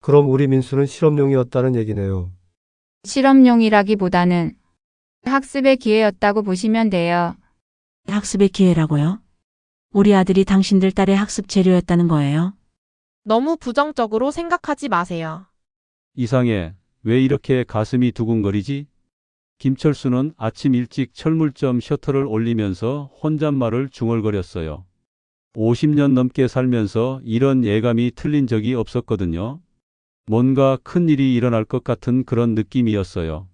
그럼 우리 민수는 실험용이었다는 얘기네요. 실험용이라기보다는 학습의 기회였다고 보시면 돼요. 학습의 기회라고요? 우리 아들이 당신들 딸의 학습 재료였다는 거예요? 너무 부정적으로 생각하지 마세요. 이상해. 왜 이렇게 가슴이 두근거리지? 김철수는 아침 일찍 철물점 셔터를 올리면서 혼잣말을 중얼거렸어요. 50년 넘게 살면서 이런 예감이 틀린 적이 없었거든요. 뭔가 큰 일이 일어날 것 같은 그런 느낌이었어요.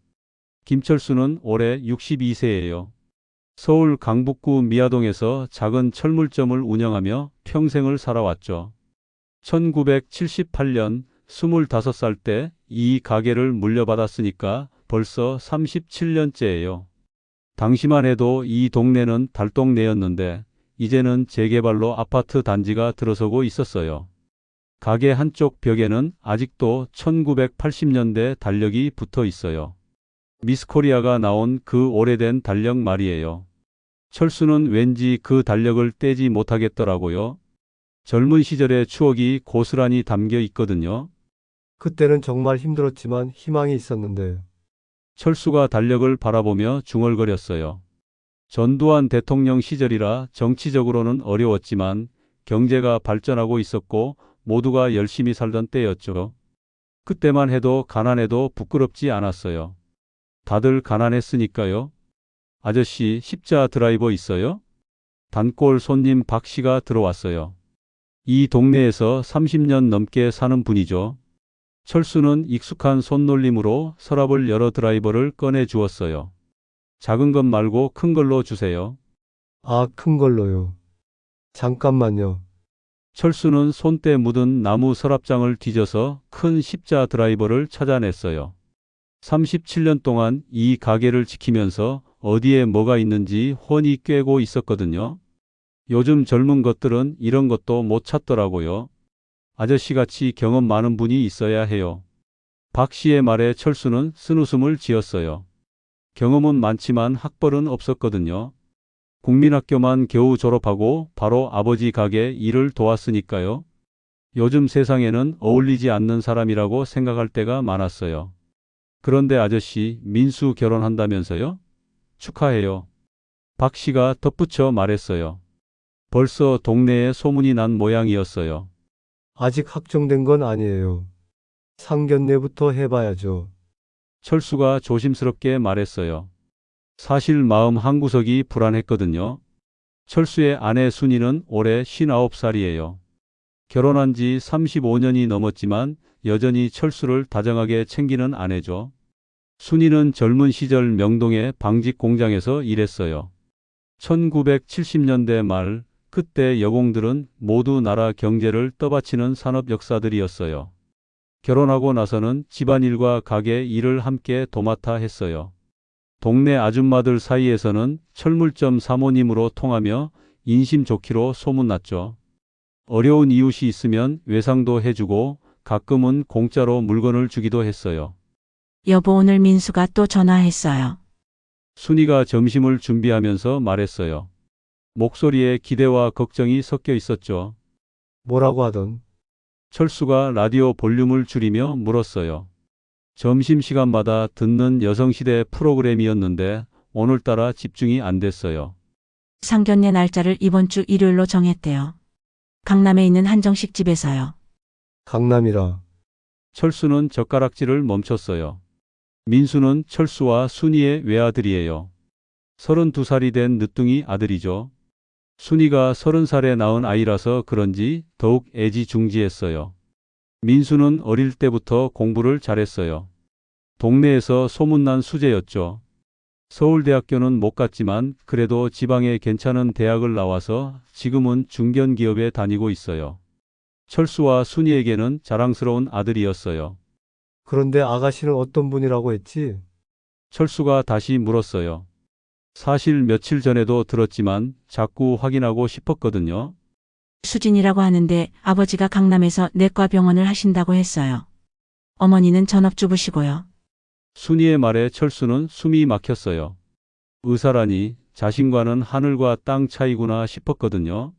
김철수는 올해 62세예요. 서울 강북구 미아동에서 작은 철물점을 운영하며 평생을 살아왔죠. 1978년 25살 때 이 가게를 물려받았으니까 벌써 37년째예요. 당시만 해도 이 동네는 달동네였는데 이제는 재개발로 아파트 단지가 들어서고 있었어요. 가게 한쪽 벽에는 아직도 1980년대 달력이 붙어 있어요. 미스코리아가 나온 그 오래된 달력 말이에요. 철수는 왠지 그 달력을 떼지 못하겠더라고요. 젊은 시절의 추억이 고스란히 담겨 있거든요. 그때는 정말 힘들었지만 희망이 있었는데. 철수가 달력을 바라보며 중얼거렸어요. 전두환 대통령 시절이라 정치적으로는 어려웠지만 경제가 발전하고 있었고 모두가 열심히 살던 때였죠. 그때만 해도 가난해도 부끄럽지 않았어요. 다들 가난했으니까요. 아저씨 십자 드라이버 있어요? 단골 손님 박 씨가 들어왔어요. 이 동네에서 30년 넘게 사는 분이죠. 철수는 익숙한 손놀림으로 서랍을 열어 드라이버를 꺼내 주었어요. 작은 것 말고 큰 걸로 주세요. 아, 큰 걸로요. 잠깐만요. 철수는 손때 묻은 나무 서랍장을 뒤져서 큰 십자 드라이버를 찾아냈어요. 37년 동안 이 가게를 지키면서 어디에 뭐가 있는지 훤히 꿰고 있었거든요. 요즘 젊은 것들은 이런 것도 못 찾더라고요. 아저씨같이 경험 많은 분이 있어야 해요. 박 씨의 말에 철수는 쓴웃음을 지었어요. 경험은 많지만 학벌은 없었거든요. 국민학교만 겨우 졸업하고 바로 아버지 가게 일을 도왔으니까요. 요즘 세상에는 어울리지 않는 사람이라고 생각할 때가 많았어요. 그런데 아저씨, 민수 결혼한다면서요? 축하해요. 박 씨가 덧붙여 말했어요. 벌써 동네에 소문이 난 모양이었어요. 아직 확정된 건 아니에요. 상견례부터 해봐야죠. 철수가 조심스럽게 말했어요. 사실 마음 한구석이 불안했거든요. 철수의 아내 순이는 올해 59살이에요. 결혼한 지 35년이 넘었지만 여전히 철수를 다정하게 챙기는 아내죠. 순이는 젊은 시절 명동의 방직 공장에서 일했어요. 1970년대 말 그때 여공들은 모두 나라 경제를 떠받치는 산업 역사들이었어요. 결혼하고 나서는 집안일과 가게 일을 함께 도맡아 했어요. 동네 아줌마들 사이에서는 철물점 사모님으로 통하며 인심 좋기로 소문났죠. 어려운 이웃이 있으면 외상도 해주고 가끔은 공짜로 물건을 주기도 했어요. 여보, 오늘 민수가 또 전화했어요. 순이가 점심을 준비하면서 말했어요. 목소리에 기대와 걱정이 섞여 있었죠. 뭐라고 하던. 철수가 라디오 볼륨을 줄이며 물었어요. 점심시간마다 듣는 여성시대 프로그램이었는데 오늘따라 집중이 안 됐어요. 상견례 날짜를 이번 주 일요일로 정했대요. 강남에 있는 한정식 집에서요. 강남이라. 철수는 젓가락질을 멈췄어요. 민수는 철수와 순이의 외아들이에요. 32살이 된 늦둥이 아들이죠. 순이가 30살에 낳은 아이라서 그런지 더욱 애지중지했어요. 민수는 어릴 때부터 공부를 잘했어요. 동네에서 소문난 수재였죠. 서울대학교는 못 갔지만 그래도 지방의 괜찮은 대학을 나와서 지금은 중견기업에 다니고 있어요. 철수와 순이에게는 자랑스러운 아들이었어요. 그런데 아가씨는 어떤 분이라고 했지? 철수가 다시 물었어요. 사실 며칠 전에도 들었지만 자꾸 확인하고 싶었거든요. 수진이라고 하는데 아버지가 강남에서 내과 병원을 하신다고 했어요. 어머니는 전업주부시고요. 순이의 말에 철수는 숨이 막혔어요. 의사라니 자신과는 하늘과 땅 차이구나 싶었거든요.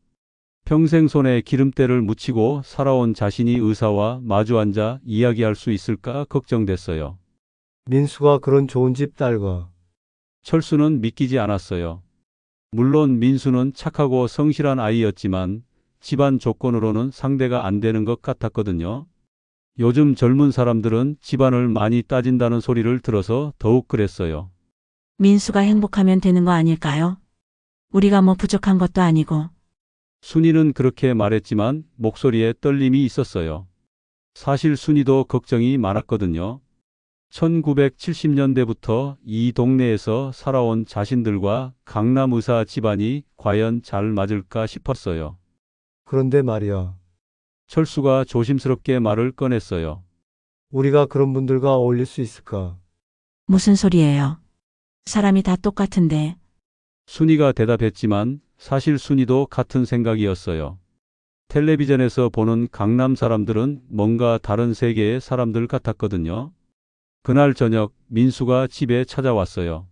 평생 손에 기름때를 묻히고 살아온 자신이 의사와 마주 앉아 이야기할 수 있을까 걱정됐어요. 민수가 그런 좋은 집 딸과 철수는 믿기지 않았어요. 물론 민수는 착하고 성실한 아이였지만 집안 조건으로는 상대가 안 되는 것 같았거든요. 요즘 젊은 사람들은 집안을 많이 따진다는 소리를 들어서 더욱 그랬어요. 민수가 행복하면 되는 거 아닐까요? 우리가 뭐 부족한 것도 아니고. 순이는 그렇게 말했지만 목소리에 떨림이 있었어요. 사실 순이도 걱정이 많았거든요. 1970년대부터 이 동네에서 살아온 자신들과 강남 의사 집안이 과연 잘 맞을까 싶었어요. 그런데 말이야. 철수가 조심스럽게 말을 꺼냈어요. 우리가 그런 분들과 어울릴 수 있을까? 무슨 소리예요? 사람이 다 똑같은데. 순이가 대답했지만 사실 순이도 같은 생각이었어요. 텔레비전에서 보는 강남 사람들은 뭔가 다른 세계의 사람들 같았거든요. 그날 저녁 민수가 집에 찾아왔어요.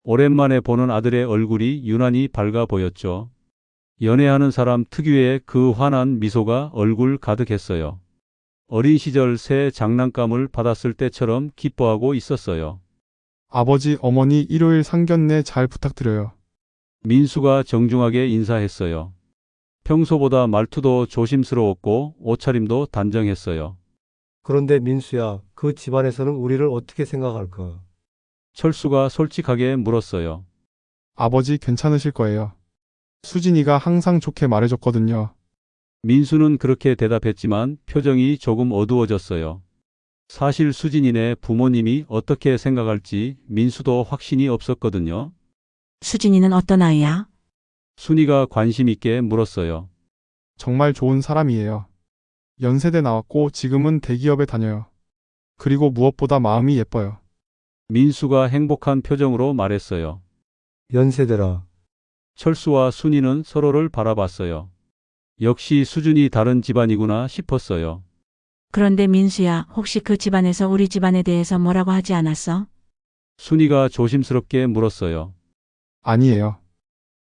오랜만에 보는 아들의 얼굴이 유난히 밝아 보였죠. 연애하는 사람 특유의 그 환한 미소가 얼굴 가득했어요. 어린 시절 새 장난감을 받았을 때처럼 기뻐하고 있었어요. 아버지, 어머니 일요일 상견례 잘 부탁드려요. 민수가 정중하게 인사했어요. 평소보다 말투도 조심스러웠고 옷차림도 단정했어요. 그런데 민수야, 그 집안에서는 우리를 어떻게 생각할까? 철수가 솔직하게 물었어요. 아버지 괜찮으실 거예요. 수진이가 항상 좋게 말해줬거든요. 민수는 그렇게 대답했지만 표정이 조금 어두워졌어요. 사실 수진이네 부모님이 어떻게 생각할지 민수도 확신이 없었거든요. 수진이는 어떤 아이야? 순이가 관심 있게 물었어요. 정말 좋은 사람이에요. 연세대 나왔고 지금은 대기업에 다녀요. 그리고 무엇보다 마음이 예뻐요. 민수가 행복한 표정으로 말했어요. 연세대라. 철수와 순이는 서로를 바라봤어요. 역시 수준이 다른 집안이구나 싶었어요. 그런데 민수야, 혹시 그 집안에서 우리 집안에 대해서 뭐라고 하지 않았어? 순이가 조심스럽게 물었어요. 아니에요.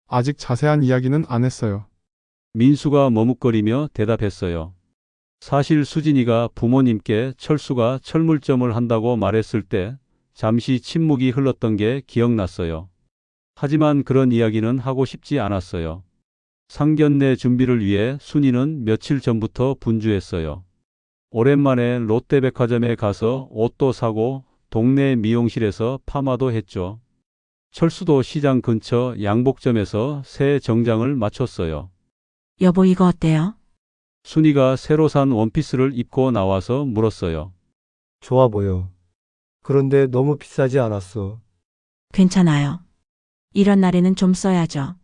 아직 자세한 이야기는 안 했어요. 민수가 머뭇거리며 대답했어요. 사실 수진이가 부모님께 철수가 철물점을 한다고 말했을 때 잠시 침묵이 흘렀던 게 기억났어요. 하지만 그런 이야기는 하고 싶지 않았어요. 상견례 준비를 위해 순이는 며칠 전부터 분주했어요. 오랜만에 롯데백화점에 가서 옷도 사고 동네 미용실에서 파마도 했죠. 철수도 시장 근처 양복점에서 새 정장을 맞췄어요. 여보, 이거 어때요? 순이가 새로 산 원피스를 입고 나와서 물었어요. 좋아 보여. 그런데 너무 비싸지 않았어. 괜찮아요. 이런 날에는 좀 써야죠.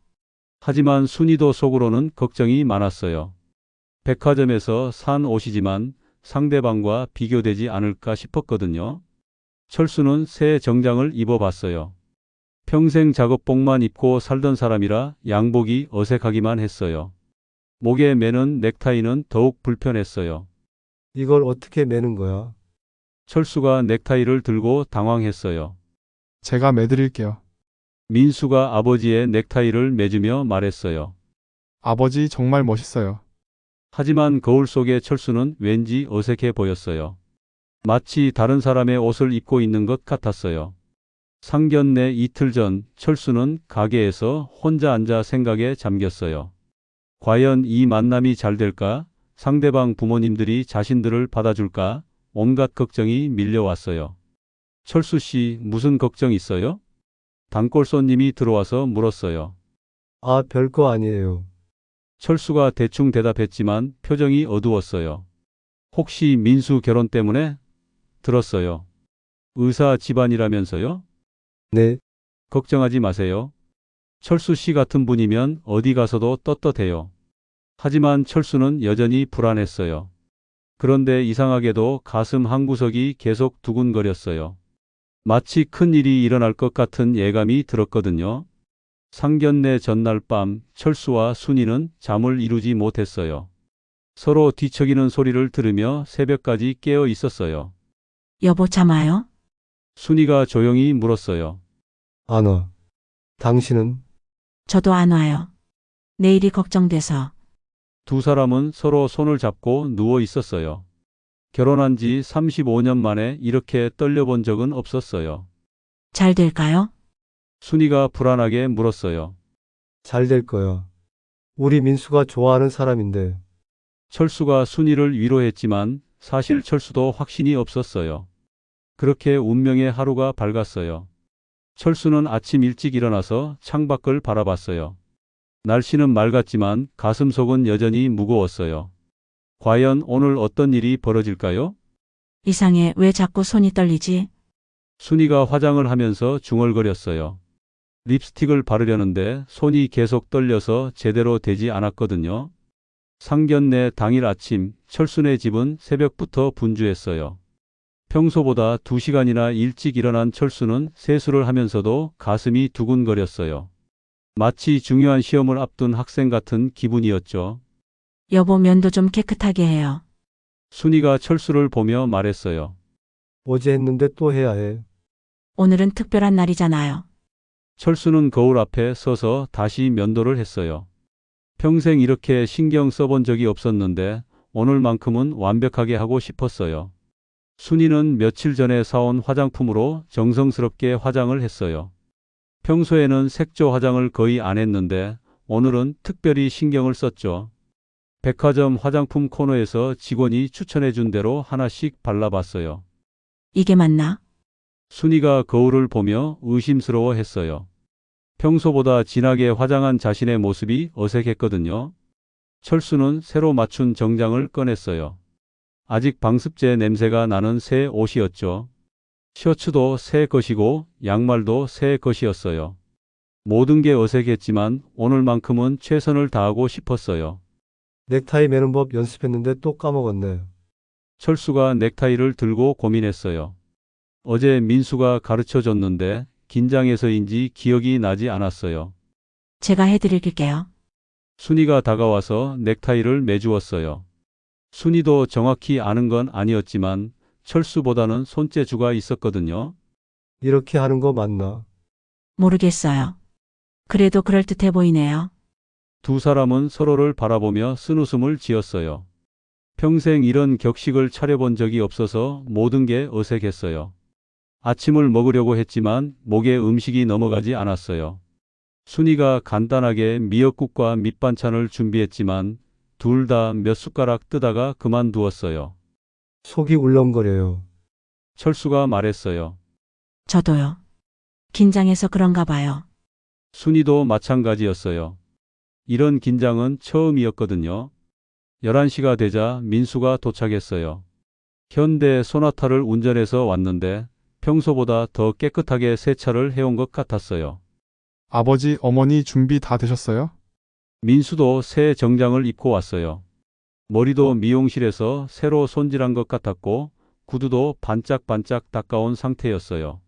하지만 순이도 속으로는 걱정이 많았어요. 백화점에서 산 옷이지만 상대방과 비교되지 않을까 싶었거든요. 철수는 새 정장을 입어봤어요. 평생 작업복만 입고 살던 사람이라 양복이 어색하기만 했어요. 목에 매는 넥타이는 더욱 불편했어요. 이걸 어떻게 매는 거야? 철수가 넥타이를 들고 당황했어요. 제가 매드릴게요. 민수가 아버지의 넥타이를 매주며 말했어요. 아버지 정말 멋있어요. 하지만 거울 속의 철수는 왠지 어색해 보였어요. 마치 다른 사람의 옷을 입고 있는 것 같았어요. 상견례 이틀 전 철수는 가게에서 혼자 앉아 생각에 잠겼어요. 과연 이 만남이 잘 될까? 상대방 부모님들이 자신들을 받아줄까? 온갖 걱정이 밀려왔어요. 철수 씨, 무슨 걱정 있어요? 단골 손님이 들어와서 물었어요. 아, 별거 아니에요. 철수가 대충 대답했지만 표정이 어두웠어요. 혹시 민수 결혼 때문에? 들었어요. 의사 집안이라면서요? 네, 걱정하지 마세요. 철수 씨 같은 분이면 어디 가서도 떳떳해요. 하지만 철수는 여전히 불안했어요. 그런데 이상하게도 가슴 한구석이 계속 두근거렸어요. 마치 큰 일이 일어날 것 같은 예감이 들었거든요. 상견례 전날 밤 철수와 순이는 잠을 이루지 못했어요. 서로 뒤척이는 소리를 들으며 새벽까지 깨어 있었어요. 여보, 잠 와요? 순이가 조용히 물었어요. 안 와. 당신은? 저도 안 와요. 내일이 걱정돼서. 두 사람은 서로 손을 잡고 누워 있었어요. 결혼한 지 35년 만에 이렇게 떨려본 적은 없었어요. 잘 될까요? 순이가 불안하게 물었어요. 잘 될 거야. 우리 민수가 좋아하는 사람인데. 철수가 순이를 위로했지만 사실 철수도 확신이 없었어요. 그렇게 운명의 하루가 밝았어요. 철수는 아침 일찍 일어나서 창밖을 바라봤어요. 날씨는 맑았지만 가슴속은 여전히 무거웠어요. 과연 오늘 어떤 일이 벌어질까요? 이상해. 왜 자꾸 손이 떨리지? 순이가 화장을 하면서 중얼거렸어요. 립스틱을 바르려는데 손이 계속 떨려서 제대로 되지 않았거든요. 상견례 당일 아침 철순의 집은 새벽부터 분주했어요. 평소보다 2시간이나 일찍 일어난 철수는 세수를 하면서도 가슴이 두근거렸어요. 마치 중요한 시험을 앞둔 학생 같은 기분이었죠. 여보, 면도 좀 깨끗하게 해요. 순이가 철수를 보며 말했어요. 어제 했는데 또 해야 해. 오늘은 특별한 날이잖아요. 철수는 거울 앞에 서서 다시 면도를 했어요. 평생 이렇게 신경 써본 적이 없었는데 오늘만큼은 완벽하게 하고 싶었어요. 순이는 며칠 전에 사온 화장품으로 정성스럽게 화장을 했어요. 평소에는 색조 화장을 거의 안 했는데 오늘은 특별히 신경을 썼죠. 백화점 화장품 코너에서 직원이 추천해 준 대로 하나씩 발라봤어요. 이게 맞나? 순이가 거울을 보며 의심스러워 했어요. 평소보다 진하게 화장한 자신의 모습이 어색했거든요. 철수는 새로 맞춘 정장을 꺼냈어요. 아직 방습제 냄새가 나는 새 옷이었죠. 셔츠도 새 것이고 양말도 새 것이었어요. 모든 게 어색했지만 오늘만큼은 최선을 다하고 싶었어요. 넥타이 매는 법 연습했는데 또 까먹었네. 철수가 넥타이를 들고 고민했어요. 어제 민수가 가르쳐 줬는데 긴장해서인지 기억이 나지 않았어요. 제가 해드릴게요. 순이가 다가와서 넥타이를 매주었어요. 순이도 정확히 아는 건 아니었지만 철수보다는 손재주가 있었거든요. 이렇게 하는 거 맞나? 모르겠어요. 그래도 그럴듯해 보이네요. 두 사람은 서로를 바라보며 쓴웃음을 지었어요. 평생 이런 격식을 차려본 적이 없어서 모든 게 어색했어요. 아침을 먹으려고 했지만 목에 음식이 넘어가지 않았어요. 순이가 간단하게 미역국과 밑반찬을 준비했지만 둘 다 몇 숟가락 뜨다가 그만두었어요. 속이 울렁거려요. 철수가 말했어요. 저도요. 긴장해서 그런가 봐요. 순이도 마찬가지였어요. 이런 긴장은 처음이었거든요. 11시가 되자 민수가 도착했어요. 현대 소나타를 운전해서 왔는데 평소보다 더 깨끗하게 세차를 해온 것 같았어요. 아버지, 어머니 준비 다 되셨어요? 민수도 새 정장을 입고 왔어요. 머리도 미용실에서 새로 손질한 것 같았고 구두도 반짝반짝 닦아온 상태였어요.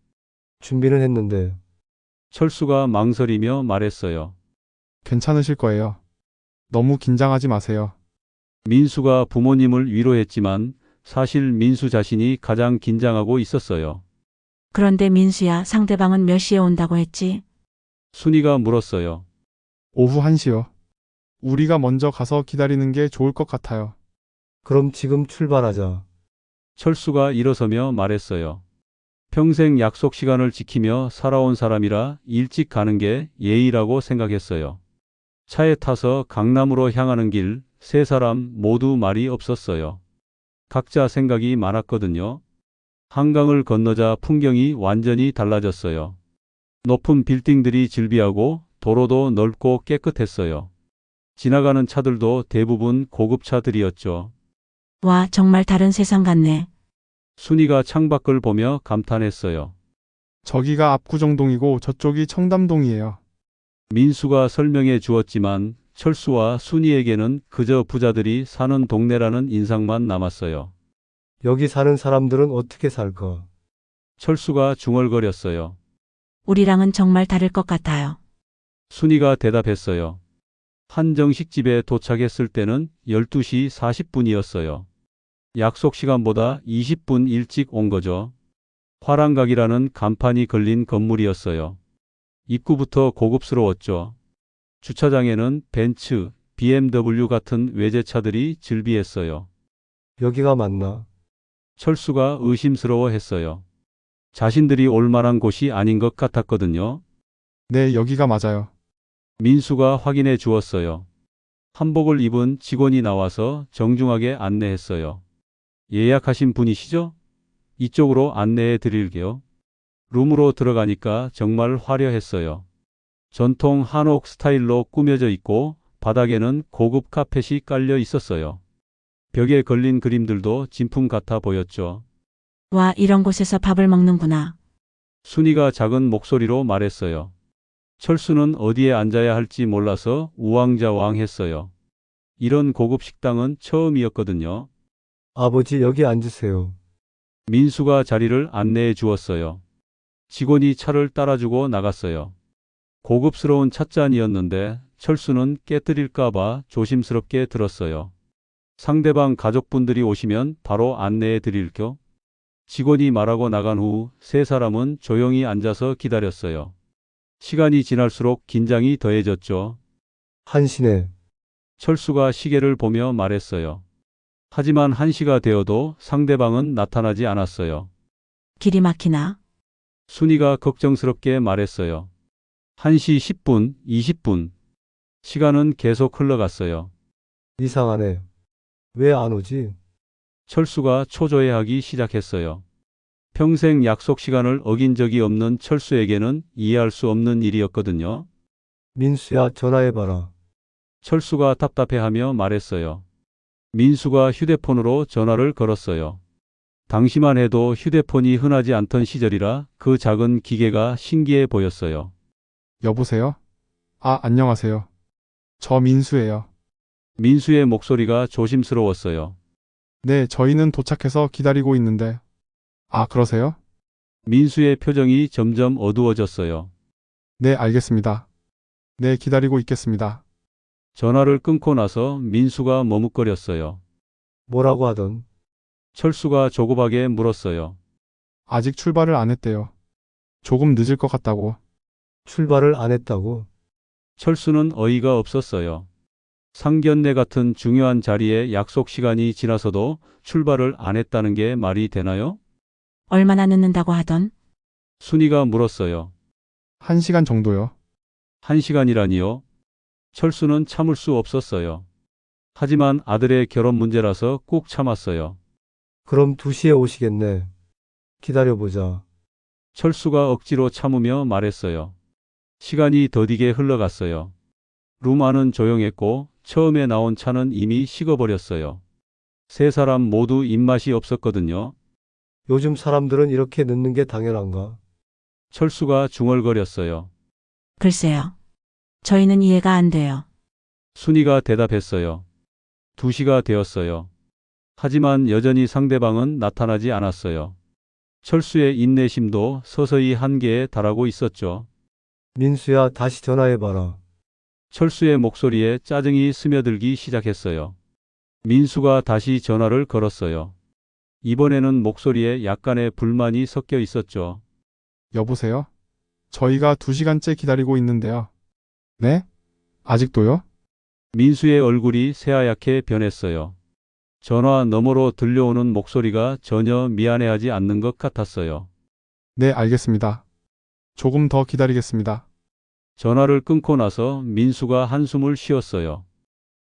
준비는 했는데. 철수가 망설이며 말했어요. 괜찮으실 거예요. 너무 긴장하지 마세요. 민수가 부모님을 위로했지만 사실 민수 자신이 가장 긴장하고 있었어요. 그런데 민수야, 상대방은 몇 시에 온다고 했지? 순이가 물었어요. 오후 1시요. 우리가 먼저 가서 기다리는 게 좋을 것 같아요. 그럼 지금 출발하자. 철수가 일어서며 말했어요. 평생 약속 시간을 지키며 살아온 사람이라 일찍 가는 게 예의라고 생각했어요. 차에 타서 강남으로 향하는 길, 세 사람 모두 말이 없었어요. 각자 생각이 많았거든요. 한강을 건너자 풍경이 완전히 달라졌어요. 높은 빌딩들이 즐비하고 도로도 넓고 깨끗했어요. 지나가는 차들도 대부분 고급차들이었죠. 와, 정말 다른 세상 같네. 순이가 창밖을 보며 감탄했어요. 저기가 압구정동이고 저쪽이 청담동이에요. 민수가 설명해 주었지만 철수와 순이에게는 그저 부자들이 사는 동네라는 인상만 남았어요. 여기 사는 사람들은 어떻게 살까? 철수가 중얼거렸어요. 우리랑은 정말 다를 것 같아요. 순이가 대답했어요. 한정식집에 도착했을 때는 12시 40분이었어요. 약속 시간보다 20분 일찍 온 거죠. 화랑각이라는 간판이 걸린 건물이었어요. 입구부터 고급스러웠죠. 주차장에는 벤츠, BMW 같은 외제차들이 즐비했어요. 여기가 맞나? 철수가 의심스러워했어요. 자신들이 올 만한 곳이 아닌 것 같았거든요. 네, 여기가 맞아요. 민수가 확인해 주었어요. 한복을 입은 직원이 나와서 정중하게 안내했어요. 예약하신 분이시죠? 이쪽으로 안내해 드릴게요. 룸으로 들어가니까 정말 화려했어요. 전통 한옥 스타일로 꾸며져 있고 바닥에는 고급 카펫이 깔려 있었어요. 벽에 걸린 그림들도 진품 같아 보였죠. 와, 이런 곳에서 밥을 먹는구나. 순이가 작은 목소리로 말했어요. 철수는 어디에 앉아야 할지 몰라서 우왕좌왕했어요. 이런 고급 식당은 처음이었거든요. 아버지, 여기 앉으세요. 민수가 자리를 안내해 주었어요. 직원이 차를 따라주고 나갔어요. 고급스러운 찻잔이었는데 철수는 깨뜨릴까봐 조심스럽게 들었어요. 상대방 가족분들이 오시면 바로 안내해 드릴게요. 직원이 말하고 나간 후 세 사람은 조용히 앉아서 기다렸어요. 시간이 지날수록 긴장이 더해졌죠. 한시네. 철수가 시계를 보며 말했어요. 하지만 1시가 되어도 상대방은 나타나지 않았어요. 길이 막히나? 순이가 걱정스럽게 말했어요. 1시 10분, 20분. 시간은 계속 흘러갔어요. 이상하네. 왜 안 오지? 철수가 초조해하기 시작했어요. 평생 약속 시간을 어긴 적이 없는 철수에게는 이해할 수 없는 일이었거든요. 민수야, 전화해봐라. 철수가 답답해하며 말했어요. 민수가 휴대폰으로 전화를 걸었어요. 당시만 해도 휴대폰이 흔하지 않던 시절이라 그 작은 기계가 신기해 보였어요. 여보세요? 아, 안녕하세요. 저 민수예요. 민수의 목소리가 조심스러웠어요. 네, 저희는 도착해서 기다리고 있는데. 아, 그러세요? 민수의 표정이 점점 어두워졌어요. 네, 알겠습니다. 네, 기다리고 있겠습니다. 전화를 끊고 나서 민수가 머뭇거렸어요. 뭐라고 하던? 철수가 조급하게 물었어요. 아직 출발을 안 했대요. 조금 늦을 것 같다고. 출발을 안 했다고? 철수는 어이가 없었어요. 상견례 같은 중요한 자리에 약속 시간이 지나서도 출발을 안 했다는 게 말이 되나요? 얼마나 늦는다고 하던? 순이가 물었어요. 1시간 정도요. 1시간이라니요? 철수는 참을 수 없었어요. 하지만 아들의 결혼 문제라서 꾹 참았어요. 그럼 2시에 오시겠네. 기다려보자. 철수가 억지로 참으며 말했어요. 시간이 더디게 흘러갔어요. 룸 안은 조용했고 처음에 나온 차는 이미 식어버렸어요. 세 사람 모두 입맛이 없었거든요. 요즘 사람들은 이렇게 늦는 게 당연한가? 철수가 중얼거렸어요. 글쎄요. 저희는 이해가 안 돼요. 순이가 대답했어요. 2시가 되었어요. 하지만 여전히 상대방은 나타나지 않았어요. 철수의 인내심도 서서히 한계에 달하고 있었죠. 민수야, 다시 전화해봐라. 철수의 목소리에 짜증이 스며들기 시작했어요. 민수가 다시 전화를 걸었어요. 이번에는 목소리에 약간의 불만이 섞여 있었죠. 여보세요? 저희가 2시간째 기다리고 있는데요. 네? 아직도요? 민수의 얼굴이 새하얗게 변했어요. 전화 너머로 들려오는 목소리가 전혀 미안해하지 않는 것 같았어요. 네, 알겠습니다. 조금 더 기다리겠습니다. 전화를 끊고 나서 민수가 한숨을 쉬었어요.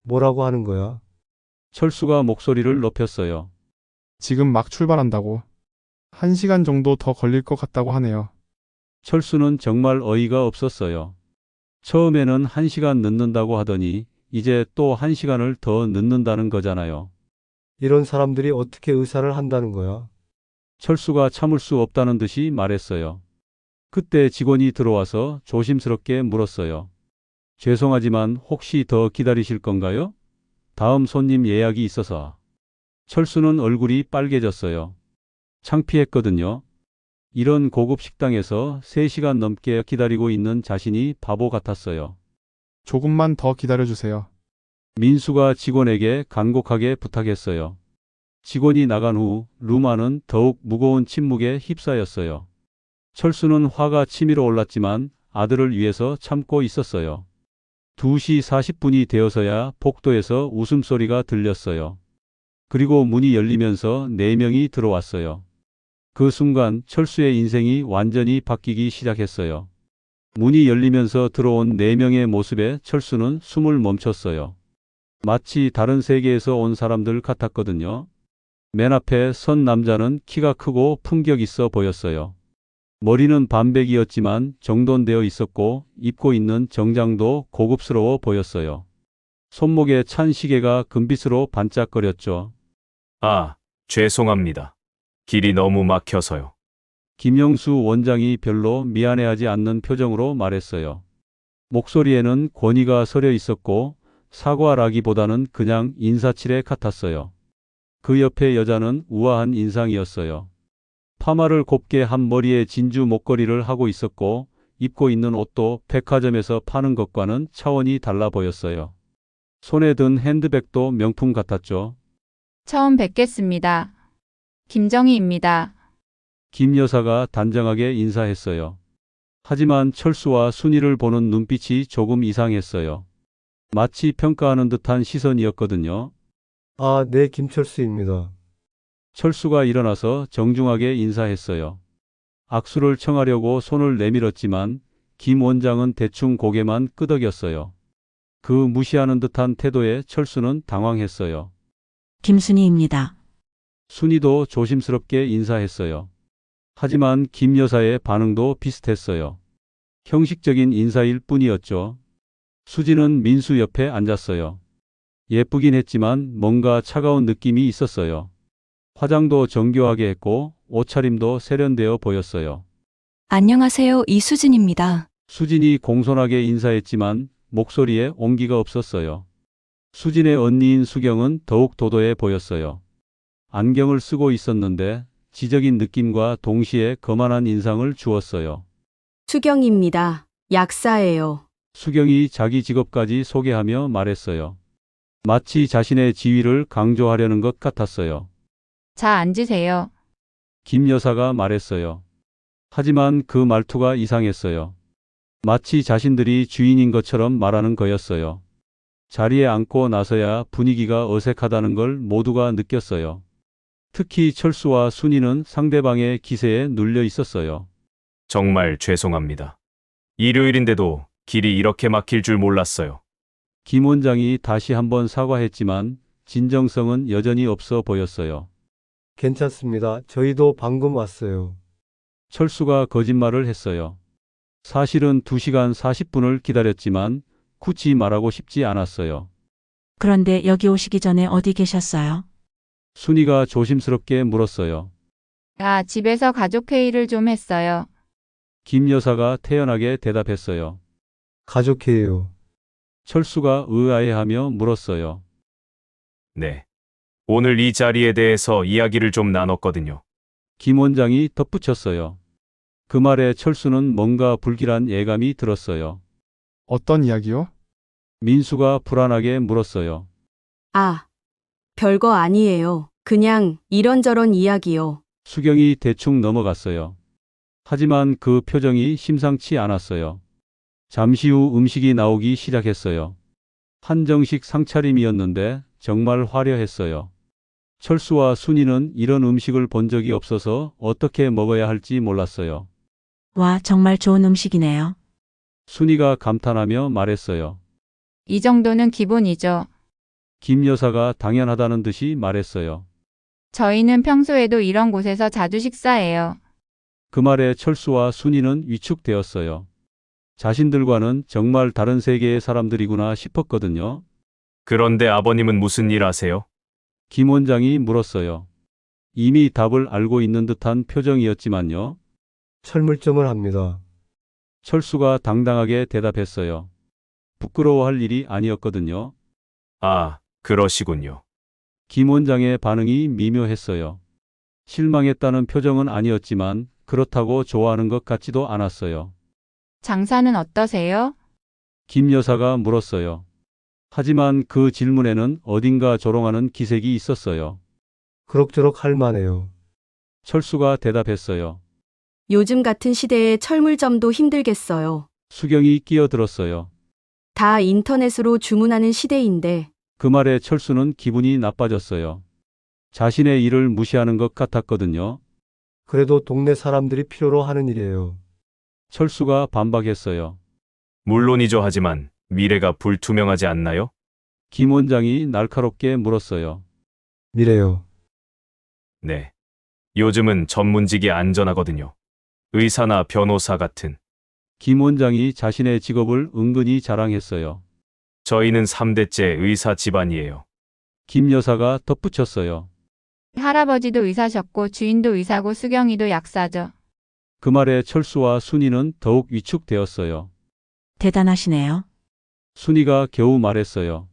뭐라고 하는 거야? 철수가 목소리를 높였어요. 지금 막 출발한다고. 1시간 정도 더 걸릴 것 같다고 하네요. 철수는 정말 어이가 없었어요. 처음에는 1시간 늦는다고 하더니 이제 또 1시간을 더 늦는다는 거잖아요. 이런 사람들이 어떻게 의사를 한다는 거야? 철수가 참을 수 없다는 듯이 말했어요. 그때 직원이 들어와서 조심스럽게 물었어요. 죄송하지만 혹시 더 기다리실 건가요? 다음 손님 예약이 있어서. 철수는 얼굴이 빨개졌어요. 창피했거든요. 이런 고급 식당에서 3시간 넘게 기다리고 있는 자신이 바보 같았어요. 조금만 더 기다려주세요. 민수가 직원에게 간곡하게 부탁했어요. 직원이 나간 후 룸 안은 더욱 무거운 침묵에 휩싸였어요. 철수는 화가 치밀어 올랐지만 아들을 위해서 참고 있었어요. 2시 40분이 되어서야 복도에서 웃음소리가 들렸어요. 그리고 문이 열리면서 4명이 들어왔어요. 그 순간 철수의 인생이 완전히 바뀌기 시작했어요. 문이 열리면서 들어온 4명의 모습에 철수는 숨을 멈췄어요. 마치 다른 세계에서 온 사람들 같았거든요. 맨 앞에 선 남자는 키가 크고 품격 있어 보였어요. 머리는 반백이었지만 정돈되어 있었고 입고 있는 정장도 고급스러워 보였어요. 손목에 찬 시계가 금빛으로 반짝거렸죠. 아, 죄송합니다. 길이 너무 막혀서요. 김영수 원장이 별로 미안해하지 않는 표정으로 말했어요. 목소리에는 권위가 서려 있었고 사과라기보다는 그냥 인사치레 같았어요. 그 옆에 여자는 우아한 인상이었어요. 파마를 곱게 한 머리에 진주 목걸이를 하고 있었고 입고 있는 옷도 백화점에서 파는 것과는 차원이 달라 보였어요. 손에 든 핸드백도 명품 같았죠. 처음 뵙겠습니다. 김정희입니다. 김 여사가 단정하게 인사했어요. 하지만 철수와 순이를 보는 눈빛이 조금 이상했어요. 마치 평가하는 듯한 시선이었거든요. 아, 네, 김철수입니다. 철수가 일어나서 정중하게 인사했어요. 악수를 청하려고 손을 내밀었지만 김 원장은 대충 고개만 끄덕였어요. 그 무시하는 듯한 태도에 철수는 당황했어요. 김순희입니다. 순이도 조심스럽게 인사했어요. 하지만 김 여사의 반응도 비슷했어요. 형식적인 인사일 뿐이었죠. 수지는 민수 옆에 앉았어요. 예쁘긴 했지만 뭔가 차가운 느낌이 있었어요. 화장도 정교하게 했고 옷차림도 세련되어 보였어요. 안녕하세요. 이수진입니다. 수진이 공손하게 인사했지만 목소리에 온기가 없었어요. 수진의 언니인 수경은 더욱 도도해 보였어요. 안경을 쓰고 있었는데 지적인 느낌과 동시에 거만한 인상을 주었어요. 수경입니다. 약사예요. 수경이 자기 직업까지 소개하며 말했어요. 마치 자신의 지위를 강조하려는 것 같았어요. 자, 앉으세요. 김 여사가 말했어요. 하지만 그 말투가 이상했어요. 마치 자신들이 주인인 것처럼 말하는 거였어요. 자리에 앉고 나서야 분위기가 어색하다는 걸 모두가 느꼈어요. 특히 철수와 순이는 상대방의 기세에 눌려 있었어요. 정말 죄송합니다. 일요일인데도 길이 이렇게 막힐 줄 몰랐어요. 김 원장이 다시 한번 사과했지만 진정성은 여전히 없어 보였어요. 괜찮습니다. 저희도 방금 왔어요. 철수가 거짓말을 했어요. 사실은 2시간 40분을 기다렸지만 굳이 말하고 싶지 않았어요. 그런데 여기 오시기 전에 어디 계셨어요? 순이가 조심스럽게 물었어요. 아, 집에서 가족회의를 좀 했어요. 김 여사가 태연하게 대답했어요. 가족회의요. 철수가 의아해하며 물었어요. 네. 오늘 이 자리에 대해서 이야기를 좀 나눴거든요. 김 원장이 덧붙였어요. 그 말에 철수는 뭔가 불길한 예감이 들었어요. 어떤 이야기요? 민수가 불안하게 물었어요. 아, 별거 아니에요. 그냥 이런저런 이야기요. 수경이 대충 넘어갔어요. 하지만 그 표정이 심상치 않았어요. 잠시 후 음식이 나오기 시작했어요. 한정식 상차림이었는데 정말 화려했어요. 철수와 순이는 이런 음식을 본 적이 없어서 어떻게 먹어야 할지 몰랐어요. 와, 정말 좋은 음식이네요. 순이가 감탄하며 말했어요. 이 정도는 기본이죠. 김 여사가 당연하다는 듯이 말했어요. 저희는 평소에도 이런 곳에서 자주 식사해요. 그 말에 철수와 순이는 위축되었어요. 자신들과는 정말 다른 세계의 사람들이구나 싶었거든요. 그런데 아버님은 무슨 일 하세요? 김 원장이 물었어요. 이미 답을 알고 있는 듯한 표정이었지만요. 철물점을 합니다. 철수가 당당하게 대답했어요. 부끄러워할 일이 아니었거든요. 아, 그러시군요. 김 원장의 반응이 미묘했어요. 실망했다는 표정은 아니었지만 그렇다고 좋아하는 것 같지도 않았어요. 장사는 어떠세요? 김 여사가 물었어요. 하지만 그 질문에는 어딘가 조롱하는 기색이 있었어요. 그럭저럭 할 만해요. 철수가 대답했어요. 요즘 같은 시대에 철물점도 힘들겠어요. 수경이 끼어들었어요. 다 인터넷으로 주문하는 시대인데 그 말에 철수는 기분이 나빠졌어요. 자신의 일을 무시하는 것 같았거든요. 그래도 동네 사람들이 필요로 하는 일이에요. 철수가 반박했어요. 물론이죠. 하지만 미래가 불투명하지 않나요? 김 원장이 날카롭게 물었어요. 미래요. 네. 요즘은 전문직이 안전하거든요. 의사나 변호사 같은. 김 원장이 자신의 직업을 은근히 자랑했어요. 저희는 3대째 의사 집안이에요. 김 여사가 덧붙였어요. 할아버지도 의사셨고 주인도 의사고 수경이도 약사죠. 그 말에 철수와 순이는 더욱 위축되었어요. 대단하시네요. 순이가 겨우 말했어요.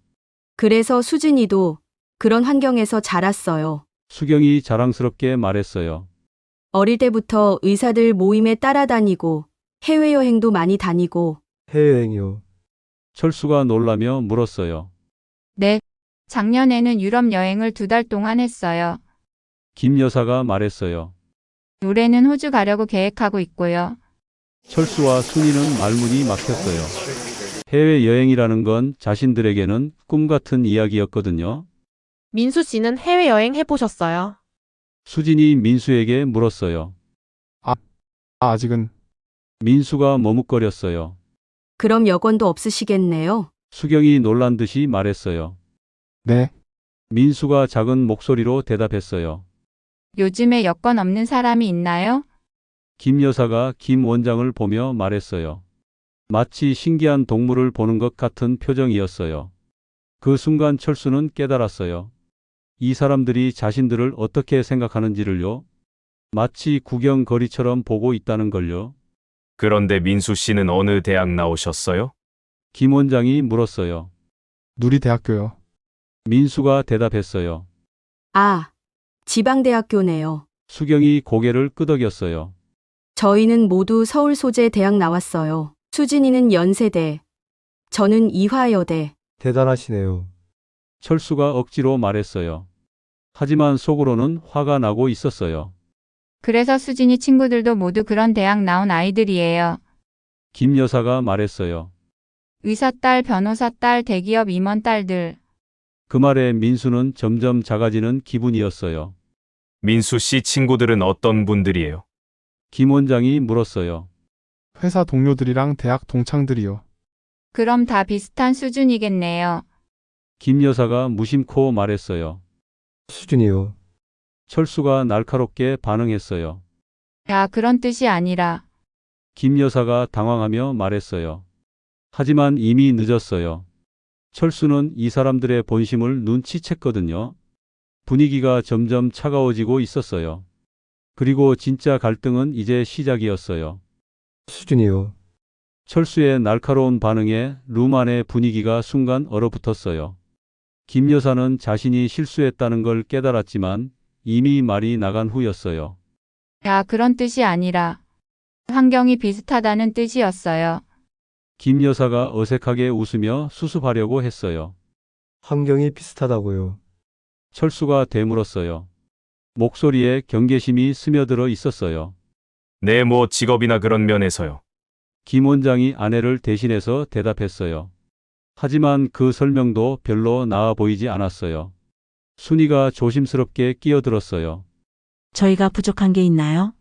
그래서 수진이도 그런 환경에서 자랐어요. 수경이 자랑스럽게 말했어요. 어릴 때부터 의사들 모임에 따라다니고 해외여행도 많이 다니고 해외여행이요. 철수가 놀라며 물었어요. 네. 작년에는 유럽 여행을 2달 동안 했어요. 김 여사가 말했어요. 올해는 호주 가려고 계획하고 있고요. 철수와 순이는 말문이 막혔어요. 해외여행이라는 건 자신들에게는 꿈 같은 이야기였거든요. 민수 씨는 해외여행 해보셨어요? 수진이 민수에게 물었어요. 아직은. 민수가 머뭇거렸어요. 그럼 여권도 없으시겠네요. 수경이 놀란 듯이 말했어요. 네. 민수가 작은 목소리로 대답했어요. 요즘에 여권 없는 사람이 있나요? 김 여사가 김 원장을 보며 말했어요. 마치 신기한 동물을 보는 것 같은 표정이었어요. 그 순간 철수는 깨달았어요. 이 사람들이 자신들을 어떻게 생각하는지를요. 마치 구경거리처럼 보고 있다는 걸요. 그런데 민수 씨는 어느 대학 나오셨어요? 김 원장이 물었어요. 누리대학교요. 민수가 대답했어요. 아, 지방대학교네요. 수경이 고개를 끄덕였어요. 저희는 모두 서울 소재 대학 나왔어요. 수진이는 연세대, 저는 이화여대. 대단하시네요. 철수가 억지로 말했어요. 하지만 속으로는 화가 나고 있었어요. 그래서 수진이 친구들도 모두 그런 대학 나온 아이들이에요. 김 여사가 말했어요. 의사 딸, 변호사 딸, 대기업 임원 딸들. 그 말에 민수는 점점 작아지는 기분이었어요. 민수 씨 친구들은 어떤 분들이에요? 김 원장이 물었어요. 회사 동료들이랑 대학 동창들이요. 그럼 다 비슷한 수준이겠네요. 김 여사가 무심코 말했어요. 수준이요. 철수가 날카롭게 반응했어요. 야, 그런 뜻이 아니라. 김 여사가 당황하며 말했어요. 하지만 이미 늦었어요. 철수는 이 사람들의 본심을 눈치챘거든요. 분위기가 점점 차가워지고 있었어요. 그리고 진짜 갈등은 이제 시작이었어요. 수준이요. 철수의 날카로운 반응에 룸 안의 분위기가 순간 얼어붙었어요. 김 여사는 자신이 실수했다는 걸 깨달았지만 이미 말이 나간 후였어요. 야, 그런 뜻이 아니라. 환경이 비슷하다는 뜻이었어요. 김 여사가 어색하게 웃으며 수습하려고 했어요. 환경이 비슷하다고요. 철수가 되물었어요. 목소리에 경계심이 스며들어 있었어요. 네, 뭐 직업이나 그런 면에서요. 김 원장이 아내를 대신해서 대답했어요. 하지만 그 설명도 별로 나아 보이지 않았어요. 순이가 조심스럽게 끼어들었어요. 저희가 부족한 게 있나요?